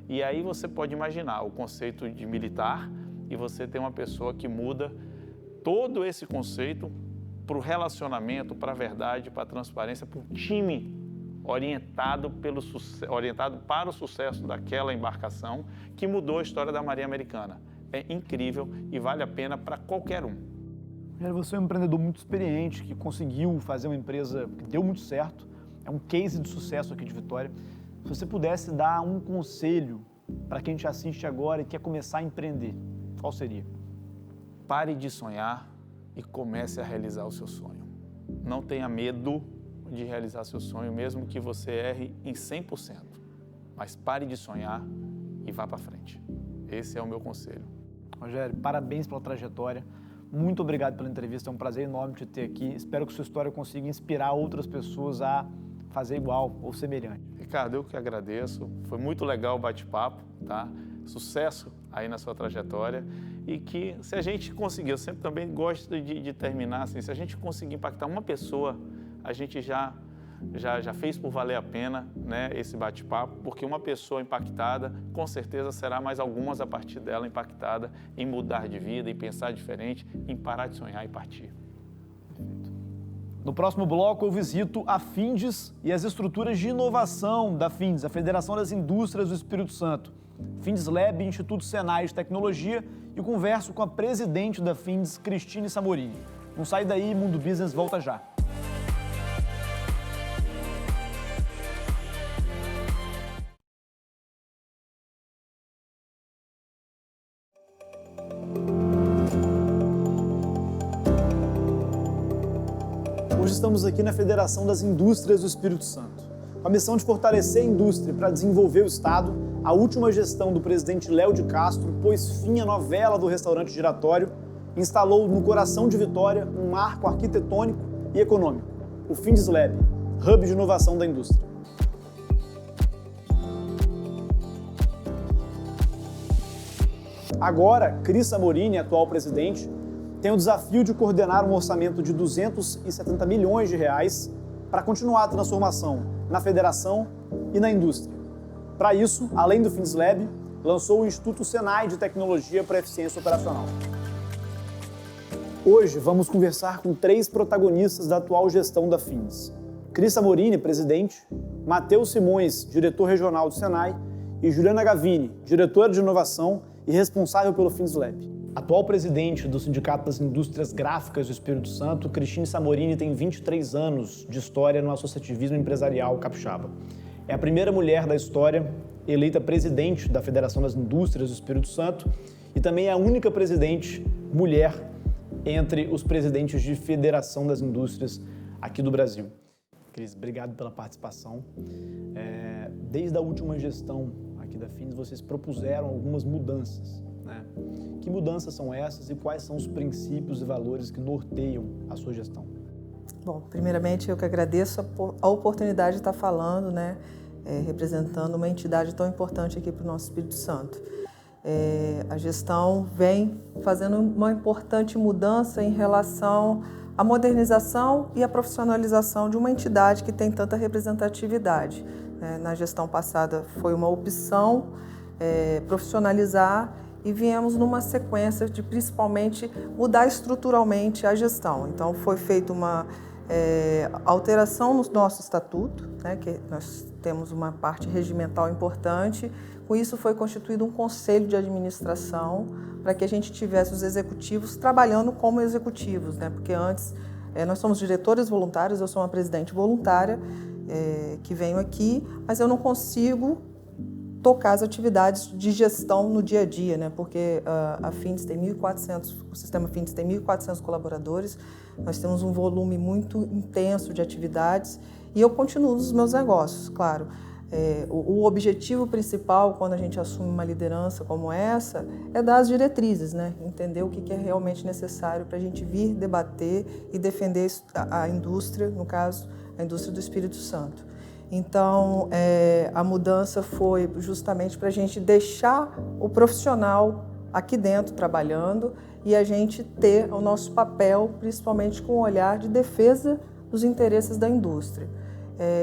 [SPEAKER 3] E aí você pode imaginar o conceito de militar e você tem uma pessoa que muda todo esse conceito para o relacionamento, para a verdade, para a transparência, para o time orientado para o sucesso daquela embarcação que mudou a história da Marinha Americana. É incrível e vale a pena para qualquer um.
[SPEAKER 2] Você é um empreendedor muito experiente, que conseguiu fazer uma empresa que deu muito certo, é um case de sucesso aqui de Vitória. Se você pudesse dar um conselho para quem te assiste agora e quer começar a empreender, qual seria?
[SPEAKER 3] pare de sonhar e comece a realizar o seu sonho. Não tenha medo de realizar seu sonho, mesmo que você erre em 100%. Mas pare de sonhar e vá para frente. Esse é o meu conselho.
[SPEAKER 2] Rogério, parabéns pela trajetória. Muito obrigado pela entrevista, é um prazer enorme te ter aqui. Espero que sua história consiga inspirar outras pessoas a fazer igual ou semelhante.
[SPEAKER 3] Ricardo, eu que agradeço. Foi muito legal o bate-papo, tá? Sucesso aí na sua trajetória e que se a gente conseguir, eu sempre também gosto de terminar assim, se a gente conseguir impactar uma pessoa, a gente já fez por valer a pena, né, esse bate-papo, porque uma pessoa impactada, com certeza será mais algumas a partir dela impactada em mudar de vida, em pensar diferente, em parar de sonhar e partir.
[SPEAKER 2] No próximo bloco, eu visito a Findes e as estruturas de inovação da Findes, a Federação das Indústrias do Espírito Santo. Findes Lab, Instituto Senai de Tecnologia, e converso com a presidente da Findes, Cristine Samorini. Não sai daí, Mundo Business volta já. Hoje estamos aqui na Federação das Indústrias do Espírito Santo. Com a missão de fortalecer a indústria para desenvolver o Estado, a última gestão do presidente Léo de Castro pôs fim à novela do restaurante giratório e instalou no coração de Vitória um marco arquitetônico e econômico, o Findes Lab, hub de inovação da indústria. Agora, Cris Samorini, atual presidente, tem o desafio de coordenar um orçamento de 270 milhões de reais para continuar a transformação na federação e na indústria. Para isso, além do Findes Lab, lançou o Instituto Senai de Tecnologia para Eficiência Operacional. Hoje vamos conversar com 3 protagonistas da atual gestão da Findes. Cris Samorini, presidente, Matheus Simões, diretor regional do Senai, e Juliana Gavini, diretora de inovação e responsável pelo Findes Lab. Atual presidente do Sindicato das Indústrias Gráficas do Espírito Santo, Cristine Samorini tem 23 anos de história no associativismo empresarial capixaba. É a primeira mulher da história eleita presidente da Federação das Indústrias do Espírito Santo e também é a única presidente mulher entre os presidentes de Federação das Indústrias aqui do Brasil. Cris, obrigado pela participação. Desde a última gestão aqui da Findes, vocês propuseram algumas mudanças, né? Que mudanças são essas e quais são os princípios e valores que norteiam a sua gestão?
[SPEAKER 4] Bom, primeiramente eu que agradeço a oportunidade de estar falando, né, representando uma entidade tão importante aqui para o nosso Espírito Santo. A gestão vem fazendo uma importante mudança em relação à modernização e à profissionalização de uma entidade que tem tanta representatividade. Na gestão passada foi uma opção profissionalizar e viemos numa sequência de principalmente mudar estruturalmente a gestão. Então foi feita uma alteração no nosso estatuto, né, que nós temos uma parte regimental importante. Com isso foi constituído um conselho de administração para que a gente tivesse os executivos trabalhando como executivos, né, porque antes nós somos diretores voluntários, eu sou uma presidente voluntária que venho aqui, mas eu não consigo tocar as atividades de gestão no dia a dia, né? Porque a Findes tem 1.400, o sistema Findes tem 1.400 colaboradores, nós temos um volume muito intenso de atividades e eu continuo nos meus negócios, claro. O objetivo principal, quando a gente assume uma liderança como essa, é dar as diretrizes, né? Entender o que é realmente necessário para a gente vir debater e defender a indústria, no caso, a indústria do Espírito Santo. Então, a mudança foi justamente para a gente deixar o profissional aqui dentro trabalhando e a gente ter o nosso papel, principalmente com o olhar de defesa dos interesses da indústria.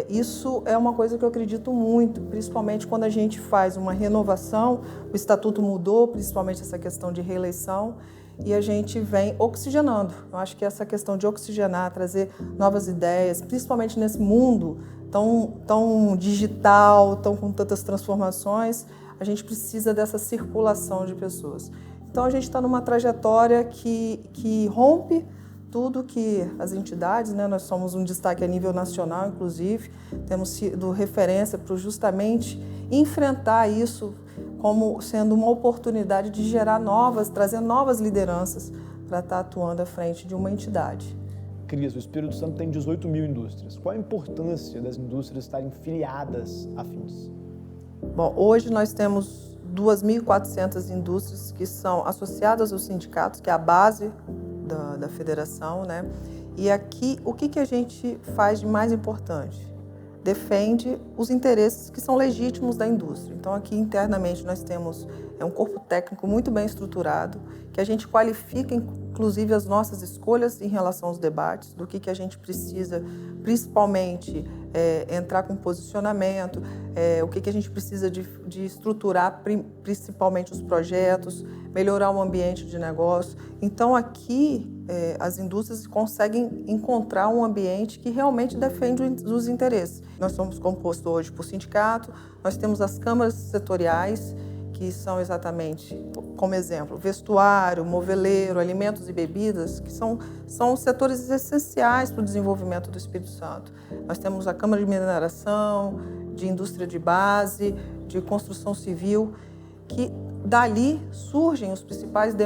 [SPEAKER 4] Isso é uma coisa que eu acredito muito, principalmente quando a gente faz uma renovação, o estatuto mudou, principalmente essa questão de reeleição, e a gente vem oxigenando. Eu acho que essa questão de oxigenar, trazer novas ideias, principalmente nesse mundo tão digital, tão com tantas transformações, a gente precisa dessa circulação de pessoas. Então a gente está numa trajetória que rompe tudo que as entidades, né, nós somos um destaque a nível nacional, inclusive, temos sido referência para justamente enfrentar isso como sendo uma oportunidade de gerar trazer novas lideranças para estar atuando à frente de uma entidade.
[SPEAKER 2] Cris, o Espírito Santo tem 18 mil indústrias. Qual a importância das indústrias estarem filiadas à FINDS?
[SPEAKER 4] Bom, hoje nós temos 2.400 indústrias que são associadas aos sindicatos, que é a base da federação, né? E aqui, o que a gente faz de mais importante? Defende os interesses que são legítimos da indústria. Então, aqui internamente nós temos um corpo técnico muito bem estruturado, que a gente qualifica, inclusive, as nossas escolhas em relação aos debates, do que a gente precisa, principalmente, entrar com posicionamento, o que a gente precisa de estruturar, principalmente os projetos, melhorar o ambiente de negócio. Então, aqui, as indústrias conseguem encontrar um ambiente que realmente defende os interesses. Nós somos compostos hoje por sindicato, nós temos as câmaras setoriais, que são exatamente, como exemplo, vestuário, moveleiro, alimentos e bebidas, que são setores essenciais para o desenvolvimento do Espírito Santo. Nós temos a Câmara de Mineração, de Indústria de Base, de Construção Civil, que dali surgem os principais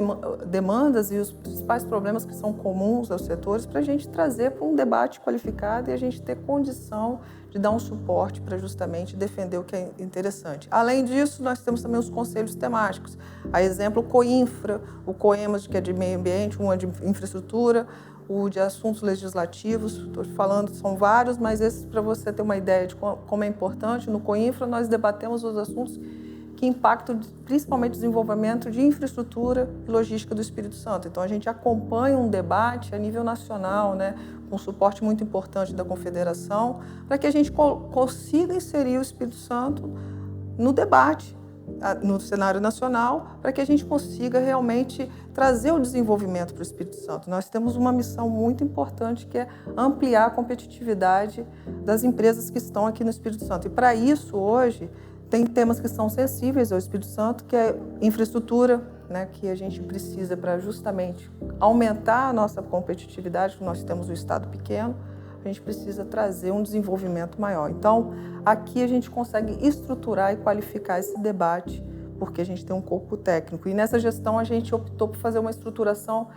[SPEAKER 4] demandas e os principais problemas que são comuns aos setores para a gente trazer para um debate qualificado e a gente ter condição de dar um suporte para justamente defender o que é interessante. Além disso, nós temos também os conselhos temáticos. A exemplo, o COINFRA, o COEMAS, que é de meio ambiente, um é de infraestrutura, o de assuntos legislativos, estou falando, são vários, mas esses para você ter uma ideia de como é importante. No COINFRA, nós debatemos os assuntos que impactam principalmente o desenvolvimento de infraestrutura e logística do Espírito Santo. Então, a gente acompanha um debate a nível nacional, né, com suporte muito importante da Confederação, para que a gente consiga inserir o Espírito Santo no debate, no cenário nacional, para que a gente consiga realmente trazer o desenvolvimento para o Espírito Santo. Nós temos uma missão muito importante, que é ampliar a competitividade das empresas que estão aqui no Espírito Santo. E, para isso, hoje, tem temas que são sensíveis ao Espírito Santo, que é infraestrutura, né, que a gente precisa para justamente aumentar a nossa competitividade, porque nós temos um estado pequeno, a gente precisa trazer um desenvolvimento maior. Então, aqui a gente consegue estruturar e qualificar esse debate, porque a gente tem um corpo técnico. E nessa gestão a gente optou por fazer uma estruturação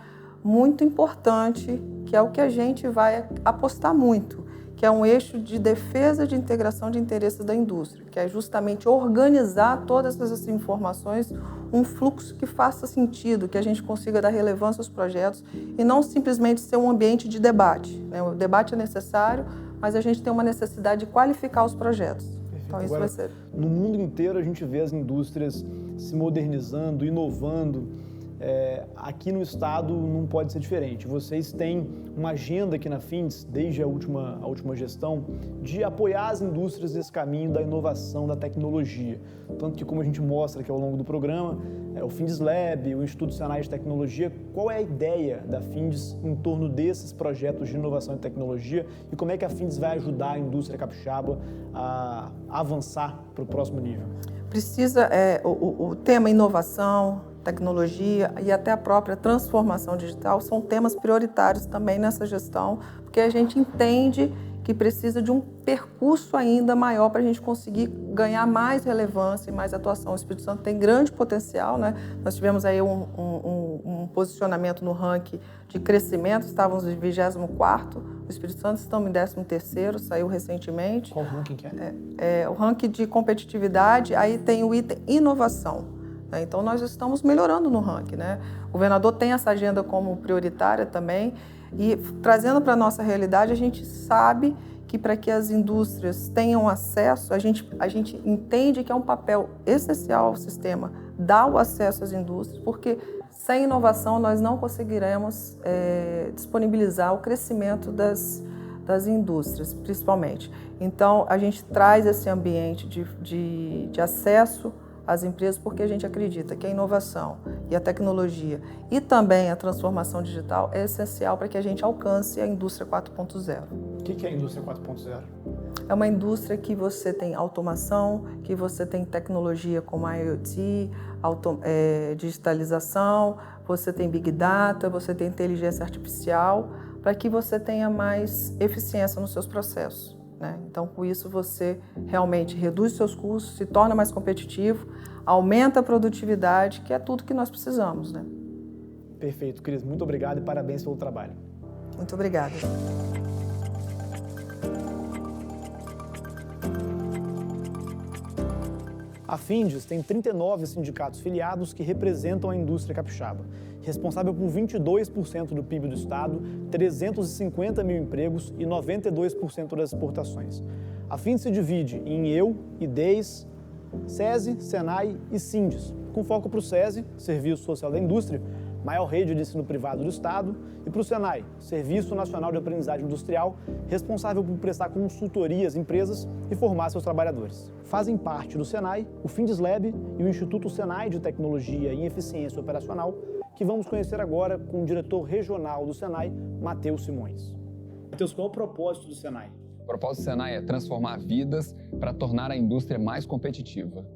[SPEAKER 4] muito importante, que é o que a gente vai apostar muito, que é um eixo de defesa de integração de interesses da indústria, que é justamente organizar todas essas informações, um fluxo que faça sentido, que a gente consiga dar relevância aos projetos e não simplesmente ser um ambiente de debate, né? O debate é necessário, mas a gente tem uma necessidade de qualificar os projetos. Então, isso
[SPEAKER 2] Agora,
[SPEAKER 4] vai ser...
[SPEAKER 2] No mundo inteiro, a gente vê as indústrias se modernizando, inovando. Aqui no estado não pode ser diferente. Vocês têm uma agenda aqui na FINDS, desde a última gestão, de apoiar as indústrias nesse caminho da inovação, da tecnologia. Tanto que, como a gente mostra aqui ao longo do programa, o FINDS Lab, o Instituto Senai de Tecnologia, qual é a ideia da FINDS em torno desses projetos de inovação e tecnologia e como é que a FINDS vai ajudar a indústria capixaba a avançar para o próximo nível?
[SPEAKER 4] Precisa, o tema inovação, tecnologia e até a própria transformação digital são temas prioritários também nessa gestão, porque a gente entende que precisa de um percurso ainda maior para a gente conseguir ganhar mais relevância e mais atuação. O Espírito Santo tem grande potencial, né? Nós tivemos aí um posicionamento no ranking de crescimento, estávamos em 24º, o Espírito Santo estamos em 13º, saiu recentemente.
[SPEAKER 2] Qual ranking que é?
[SPEAKER 4] O ranking de competitividade, aí tem o item inovação. Então, nós estamos melhorando no ranking, né? O governador tem essa agenda como prioritária também e, trazendo para a nossa realidade, a gente sabe que para que as indústrias tenham acesso, a gente entende que é um papel essencial ao sistema dar o acesso às indústrias, porque sem inovação nós não conseguiremos disponibilizar o crescimento das indústrias, principalmente. Então, a gente traz esse ambiente de acesso às empresas, porque a gente acredita que a inovação e a tecnologia e também a transformação digital é essencial para que a gente alcance a indústria 4.0.
[SPEAKER 2] O que é a indústria 4.0?
[SPEAKER 4] É uma indústria que você tem automação, que você tem tecnologia como a IoT, digitalização, você tem Big Data, você tem inteligência artificial, para que você tenha mais eficiência nos seus processos, né? Então, com isso, você realmente reduz seus custos, se torna mais competitivo, aumenta a produtividade, que é tudo que nós precisamos, né?
[SPEAKER 2] Perfeito, Cris. Muito obrigado e parabéns pelo trabalho.
[SPEAKER 4] Muito obrigada.
[SPEAKER 2] A Findes tem 39 sindicatos filiados que representam a indústria capixaba, responsável por 22% do PIB do estado, 350 mil empregos e 92% das exportações. A Findes se divide em eu, IDEIS, SESI, SENAI e SINDES, com foco para o SESI, Serviço Social da Indústria, maior rede de ensino privado do estado, e para o SENAI, Serviço Nacional de Aprendizagem Industrial, responsável por prestar consultoria às empresas e formar seus trabalhadores. Fazem parte do SENAI o FindesLab e o Instituto SENAI de Tecnologia e Eficiência Operacional, que vamos conhecer agora com o diretor regional do SENAI, Matheus Simões. Matheus, qual é o propósito do SENAI?
[SPEAKER 5] O propósito do SENAI é transformar vidas para tornar a indústria mais competitiva.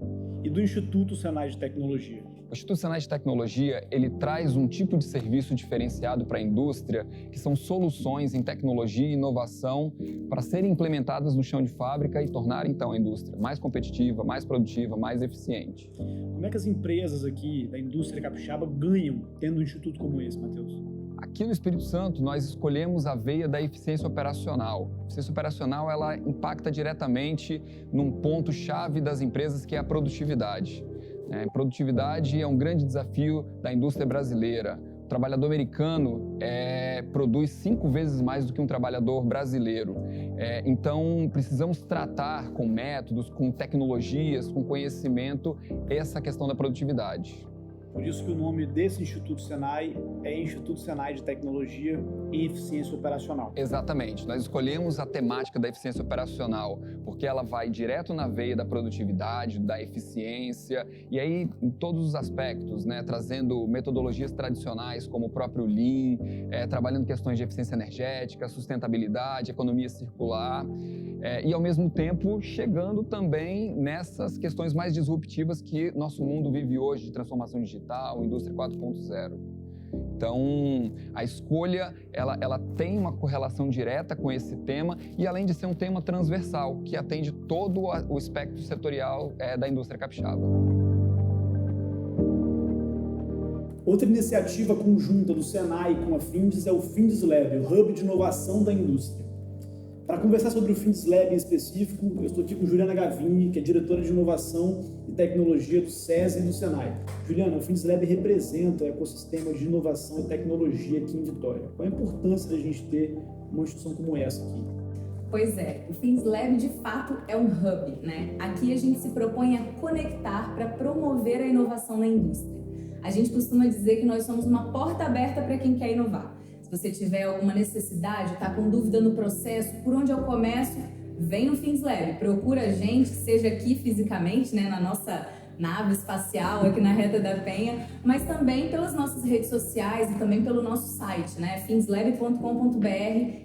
[SPEAKER 2] E do Instituto SENAI de Tecnologia?
[SPEAKER 5] O Instituto SENAI de Tecnologia, ele traz um tipo de serviço diferenciado para a indústria, que são soluções em tecnologia e inovação para serem implementadas no chão de fábrica e tornar, então, a indústria mais competitiva, mais produtiva, mais eficiente.
[SPEAKER 2] Como é que as empresas aqui da indústria capixaba ganham tendo um instituto como esse, Matheus?
[SPEAKER 5] Aqui no Espírito Santo, nós escolhemos a veia da eficiência operacional. A eficiência operacional, ela impacta diretamente num ponto-chave das empresas, que é a produtividade. Produtividade é um grande desafio da indústria brasileira. O trabalhador americano produz 5 vezes mais do que um trabalhador brasileiro. Então, precisamos tratar com métodos, com tecnologias, com conhecimento, essa questão da produtividade.
[SPEAKER 2] Por isso que o nome desse Instituto SENAI é Instituto SENAI de Tecnologia e Eficiência Operacional.
[SPEAKER 5] Exatamente. Nós escolhemos a temática da eficiência operacional, porque ela vai direto na veia da produtividade, da eficiência, e aí em todos os aspectos, trazendo metodologias tradicionais como o próprio Lean, trabalhando questões de eficiência energética, sustentabilidade, economia circular, e ao mesmo tempo chegando também nessas questões mais disruptivas que nosso mundo vive hoje, de transformação digital, indústria 4.0. Então, a escolha, ela tem uma correlação direta com esse tema e além de ser um tema transversal, que atende todo o espectro setorial da indústria capixaba.
[SPEAKER 2] Outra iniciativa conjunta do SENAI com a Findes é o FindesLab, o Hub de Inovação da Indústria. Para conversar sobre o FindesLab em específico, eu estou aqui com Juliana Gavini, que é diretora de Inovação e Tecnologia do SESI e do SENAI. Juliana, o FindesLab representa o ecossistema de inovação e tecnologia aqui em Vitória. Qual a importância da gente ter uma instituição como essa aqui?
[SPEAKER 6] Pois é, o FindesLab de fato é um hub, Aqui a gente se propõe a conectar para promover a inovação na indústria. A gente costuma dizer que nós somos uma porta aberta para quem quer inovar. Se você tiver alguma necessidade, está com dúvida no processo, por onde eu começo, vem no FindesLab, procura a gente, seja aqui fisicamente, na nossa nave espacial, aqui na Reta da Penha, mas também pelas nossas redes sociais e também pelo nosso site, findeslab.com.br,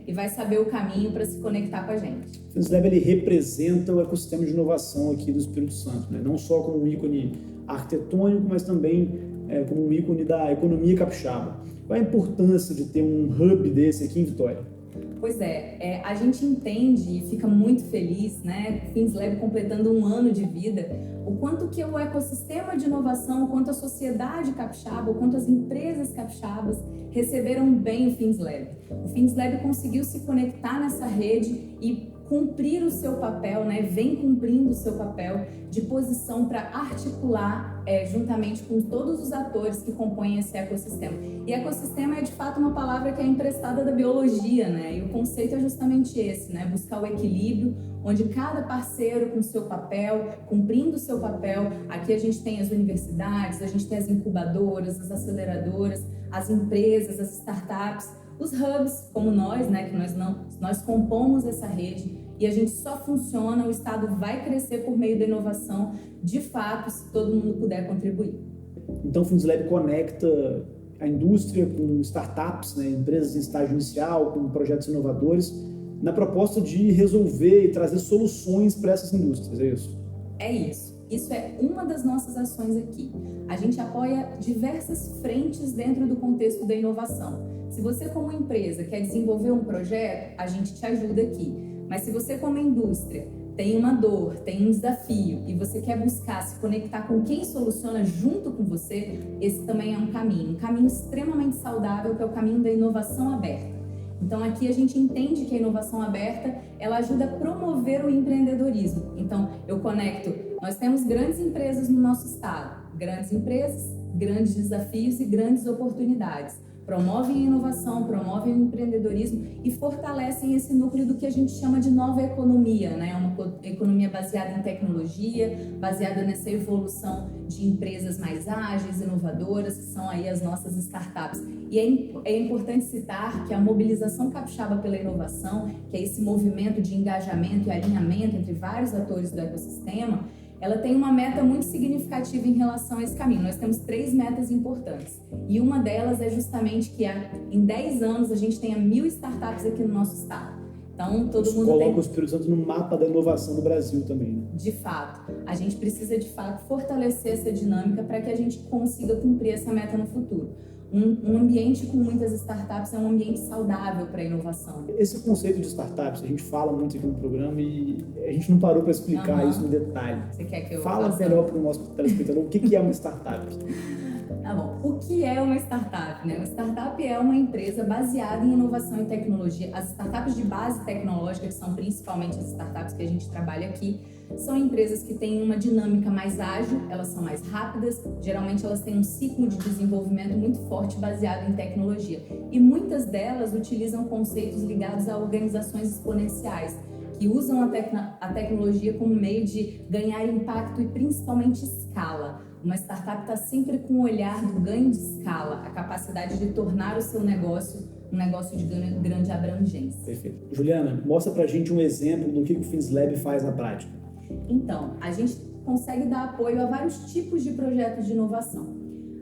[SPEAKER 6] e vai saber o caminho para se conectar com a gente.
[SPEAKER 2] O FindesLab ele representa o ecossistema de inovação aqui do Espírito Santo, não só como um ícone arquitetônico, mas também como um ícone da economia capixaba. Qual a importância de ter um hub desse aqui em Vitória?
[SPEAKER 6] Pois é, a gente entende e fica muito feliz, FindesLab completando 1 ano de vida, o quanto que o ecossistema de inovação, o quanto a sociedade capixaba, o quanto as empresas capixabas receberam bem o FindesLab. O FindesLab conseguiu se conectar nessa rede e cumprir o seu papel, vem cumprindo o seu papel de posição para articular juntamente com todos os atores que compõem esse ecossistema. E ecossistema é de fato uma palavra que é emprestada da biologia, e o conceito é justamente esse, buscar o equilíbrio, onde cada parceiro com o seu papel, cumprindo o seu papel. Aqui a gente tem as universidades, a gente tem as incubadoras, as aceleradoras, as empresas, as startups, os hubs, como nós, que nós compomos essa rede e a gente só funciona, o Estado vai crescer por meio da inovação, de fato, se todo mundo puder contribuir.
[SPEAKER 2] Então, o FindesLab conecta a indústria com startups, empresas em estágio inicial, com projetos inovadores, na proposta de resolver e trazer soluções para essas indústrias, é isso?
[SPEAKER 6] É isso. Isso é uma das nossas ações aqui. A gente apoia diversas frentes dentro do contexto da inovação. Se você, como empresa, quer desenvolver um projeto, a gente te ajuda aqui. Mas se você, como indústria, tem uma dor, tem um desafio e você quer buscar se conectar com quem soluciona junto com você, esse também é um caminho extremamente saudável, que é o caminho da inovação aberta. Então aqui a gente entende que a inovação aberta, ela ajuda a promover o empreendedorismo. Então eu conecto, nós temos grandes empresas no nosso estado, grandes empresas, grandes desafios e grandes oportunidades. Promovem a inovação, promovem o empreendedorismo e fortalecem esse núcleo do que a gente chama de nova economia, né? Uma economia baseada em tecnologia, baseada nessa evolução de empresas mais ágeis, inovadoras, que são aí as nossas startups. E é importante citar que a mobilização capixaba pela inovação, que é esse movimento de engajamento e alinhamento entre vários atores do ecossistema, ela tem uma meta muito significativa em relação a esse caminho. Nós temos 3 metas importantes. E uma delas é justamente que em 10 anos a gente tenha 1.000 startups aqui no nosso estado. Então, todo mundo
[SPEAKER 2] coloca o Espírito Santo no mapa da inovação no Brasil também, né?
[SPEAKER 6] De fato. A gente precisa, de fato, fortalecer essa dinâmica para que a gente consiga cumprir essa meta no futuro. Um ambiente com muitas startups é um ambiente saudável para a inovação.
[SPEAKER 2] Esse conceito de startups, a gente fala muito aqui no programa e a gente não parou para explicar isso no detalhe.
[SPEAKER 6] Você quer que eu
[SPEAKER 2] Fala melhor para o nosso telespectador o que é uma startup.
[SPEAKER 6] Tá bom. O que é uma startup, né? Uma startup é uma empresa baseada em inovação e tecnologia. As startups de base tecnológica, que são principalmente as startups que a gente trabalha aqui, são empresas que têm uma dinâmica mais ágil, elas são mais rápidas, geralmente elas têm um ciclo de desenvolvimento muito forte baseado em tecnologia. E muitas delas utilizam conceitos ligados a organizações exponenciais, que usam a tecnologia como meio de ganhar impacto e principalmente escala. Uma startup está sempre com o olhar do ganho de escala, a capacidade de tornar o seu negócio um negócio de grande abrangência.
[SPEAKER 2] Perfeito. Juliana, mostra pra gente um exemplo do que o FinzLab faz na prática.
[SPEAKER 6] Então, a gente consegue dar apoio a vários tipos de projetos de inovação.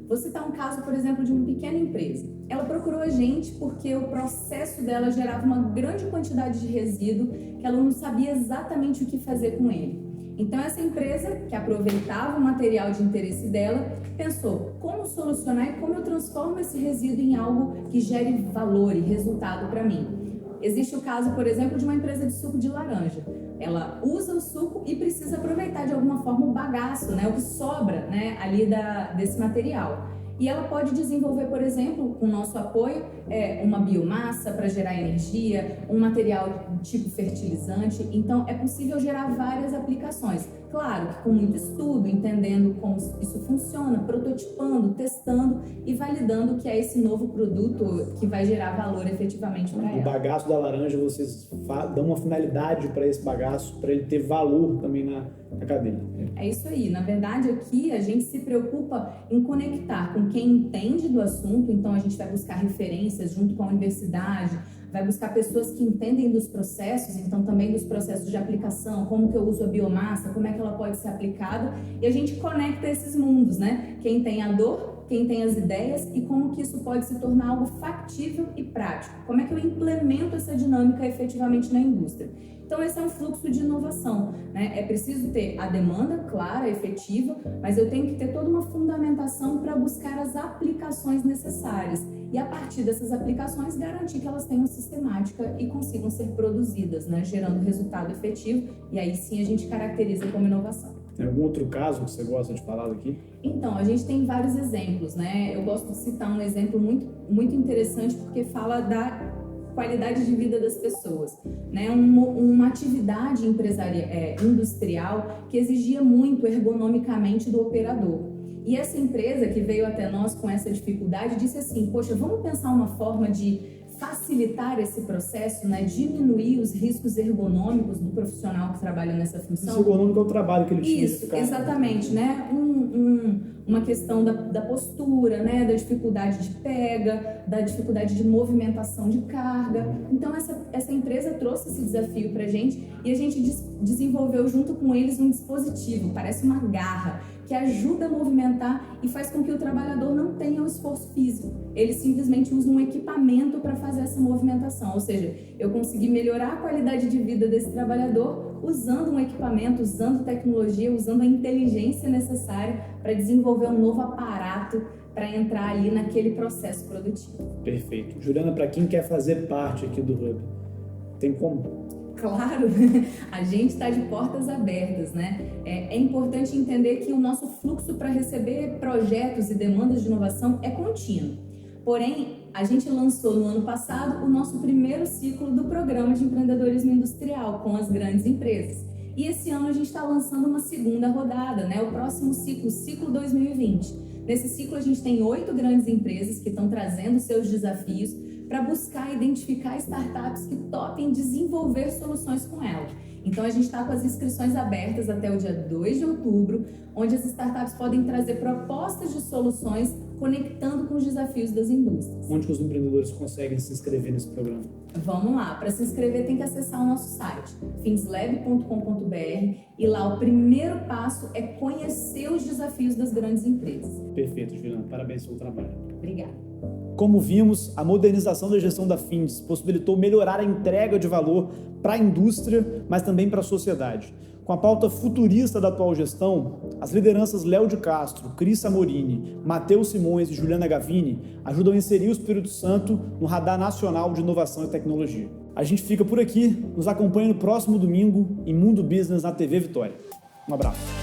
[SPEAKER 6] Vou citar um caso, por exemplo, de uma pequena empresa. Ela procurou a gente porque o processo dela gerava uma grande quantidade de resíduo que ela não sabia exatamente o que fazer com ele. Então, essa empresa, que aproveitava o material de interesse dela, pensou como solucionar e como eu transformo esse resíduo em algo que gere valor e resultado para mim. Existe o caso, por exemplo, de uma empresa de suco de laranja. Ela usa o suco e precisa aproveitar de alguma forma o bagaço, né, o que sobra, né, ali desse material. E ela pode desenvolver, por exemplo, com o nosso apoio, uma biomassa para gerar energia, um material tipo fertilizante. Então, é possível gerar várias aplicações. Claro que com muito estudo, entendendo como isso funciona, prototipando, testando e validando que é esse novo produto que vai gerar valor efetivamente para ela.
[SPEAKER 2] O bagaço da laranja, vocês dão uma finalidade para esse bagaço, para ele ter valor também na cadeia.
[SPEAKER 6] É isso aí. Na verdade, aqui a gente se preocupa em conectar com quem entende do assunto, então a gente vai buscar referências junto com a universidade, vai buscar pessoas que entendem dos processos, então também dos processos de aplicação, como que eu uso a biomassa, como é que ela pode ser aplicada, e a gente conecta esses mundos, né? Quem tem a dor, quem tem as ideias e como que isso pode se tornar algo factível e prático. Como é que eu implemento essa dinâmica efetivamente na indústria? Então, esse é um fluxo de inovação, né? É preciso ter a demanda clara, efetiva, mas eu tenho que ter toda uma fundamentação para buscar as aplicações necessárias e, a partir dessas aplicações, garantir que elas tenham sistemática e consigam ser produzidas, né? Gerando resultado efetivo, e aí sim a gente caracteriza como inovação.
[SPEAKER 2] Tem algum outro caso que você gosta de falar aqui?
[SPEAKER 6] Então, a gente tem vários exemplos, né? Eu gosto de citar um exemplo muito interessante porque fala da qualidade de vida das pessoas, né? Uma atividade industrial que exigia muito ergonomicamente do operador. E essa empresa que veio até nós com essa dificuldade disse assim, poxa, vamos pensar uma forma de facilitar esse processo, né? Diminuir os riscos ergonômicos do profissional que trabalha nessa função.
[SPEAKER 2] Esse ergonômico é o trabalho que ele tinha.
[SPEAKER 6] Isso, exatamente, né? Uma questão da postura, né? Da dificuldade de pega, da dificuldade de movimentação de carga. Então, essa empresa trouxe esse desafio pra gente e a gente desenvolveu junto com eles um dispositivo, parece uma garra, que ajuda a movimentar e faz com que o trabalhador não tenha o esforço físico. Ele simplesmente usa um equipamento para fazer essa movimentação, ou seja, eu consegui melhorar a qualidade de vida desse trabalhador usando um equipamento, usando tecnologia, usando a inteligência necessária para desenvolver um novo aparato para entrar ali naquele processo produtivo.
[SPEAKER 2] Perfeito. Juliana, para quem quer fazer parte aqui do Hub, tem como?
[SPEAKER 6] claro, a gente está de portas abertas, né? É importante entender que o nosso fluxo para receber projetos e demandas de inovação é contínuo. Porém, a gente lançou no ano passado o nosso primeiro ciclo do Programa de Empreendedorismo Industrial com as grandes empresas. E esse ano a gente está lançando uma segunda rodada, né? O próximo ciclo, ciclo 2020. Nesse ciclo a gente tem 8 grandes empresas que estão trazendo seus desafios para buscar identificar startups que topem desenvolver soluções com ela. Então a gente está com as inscrições abertas até o dia 2 de outubro, onde as startups podem trazer propostas de soluções conectando com os desafios das indústrias.
[SPEAKER 2] Onde que os empreendedores conseguem se inscrever nesse programa?
[SPEAKER 6] Vamos lá, para se inscrever tem que acessar o nosso site, finslab.com.br, e lá o primeiro passo é conhecer os desafios das grandes empresas.
[SPEAKER 2] Perfeito, Juliana. Parabéns pelo trabalho.
[SPEAKER 6] Obrigada.
[SPEAKER 2] Como vimos, a modernização da gestão da Fins possibilitou melhorar a entrega de valor para a indústria, mas também para a sociedade. Com a pauta futurista da atual gestão, as lideranças Léo de Castro, Cris Amorini, Matheus Simões e Juliana Gavini ajudam a inserir o Espírito Santo no radar nacional de inovação e tecnologia. A gente fica por aqui, nos acompanha no próximo domingo em Mundo Business na TV Vitória. Um abraço.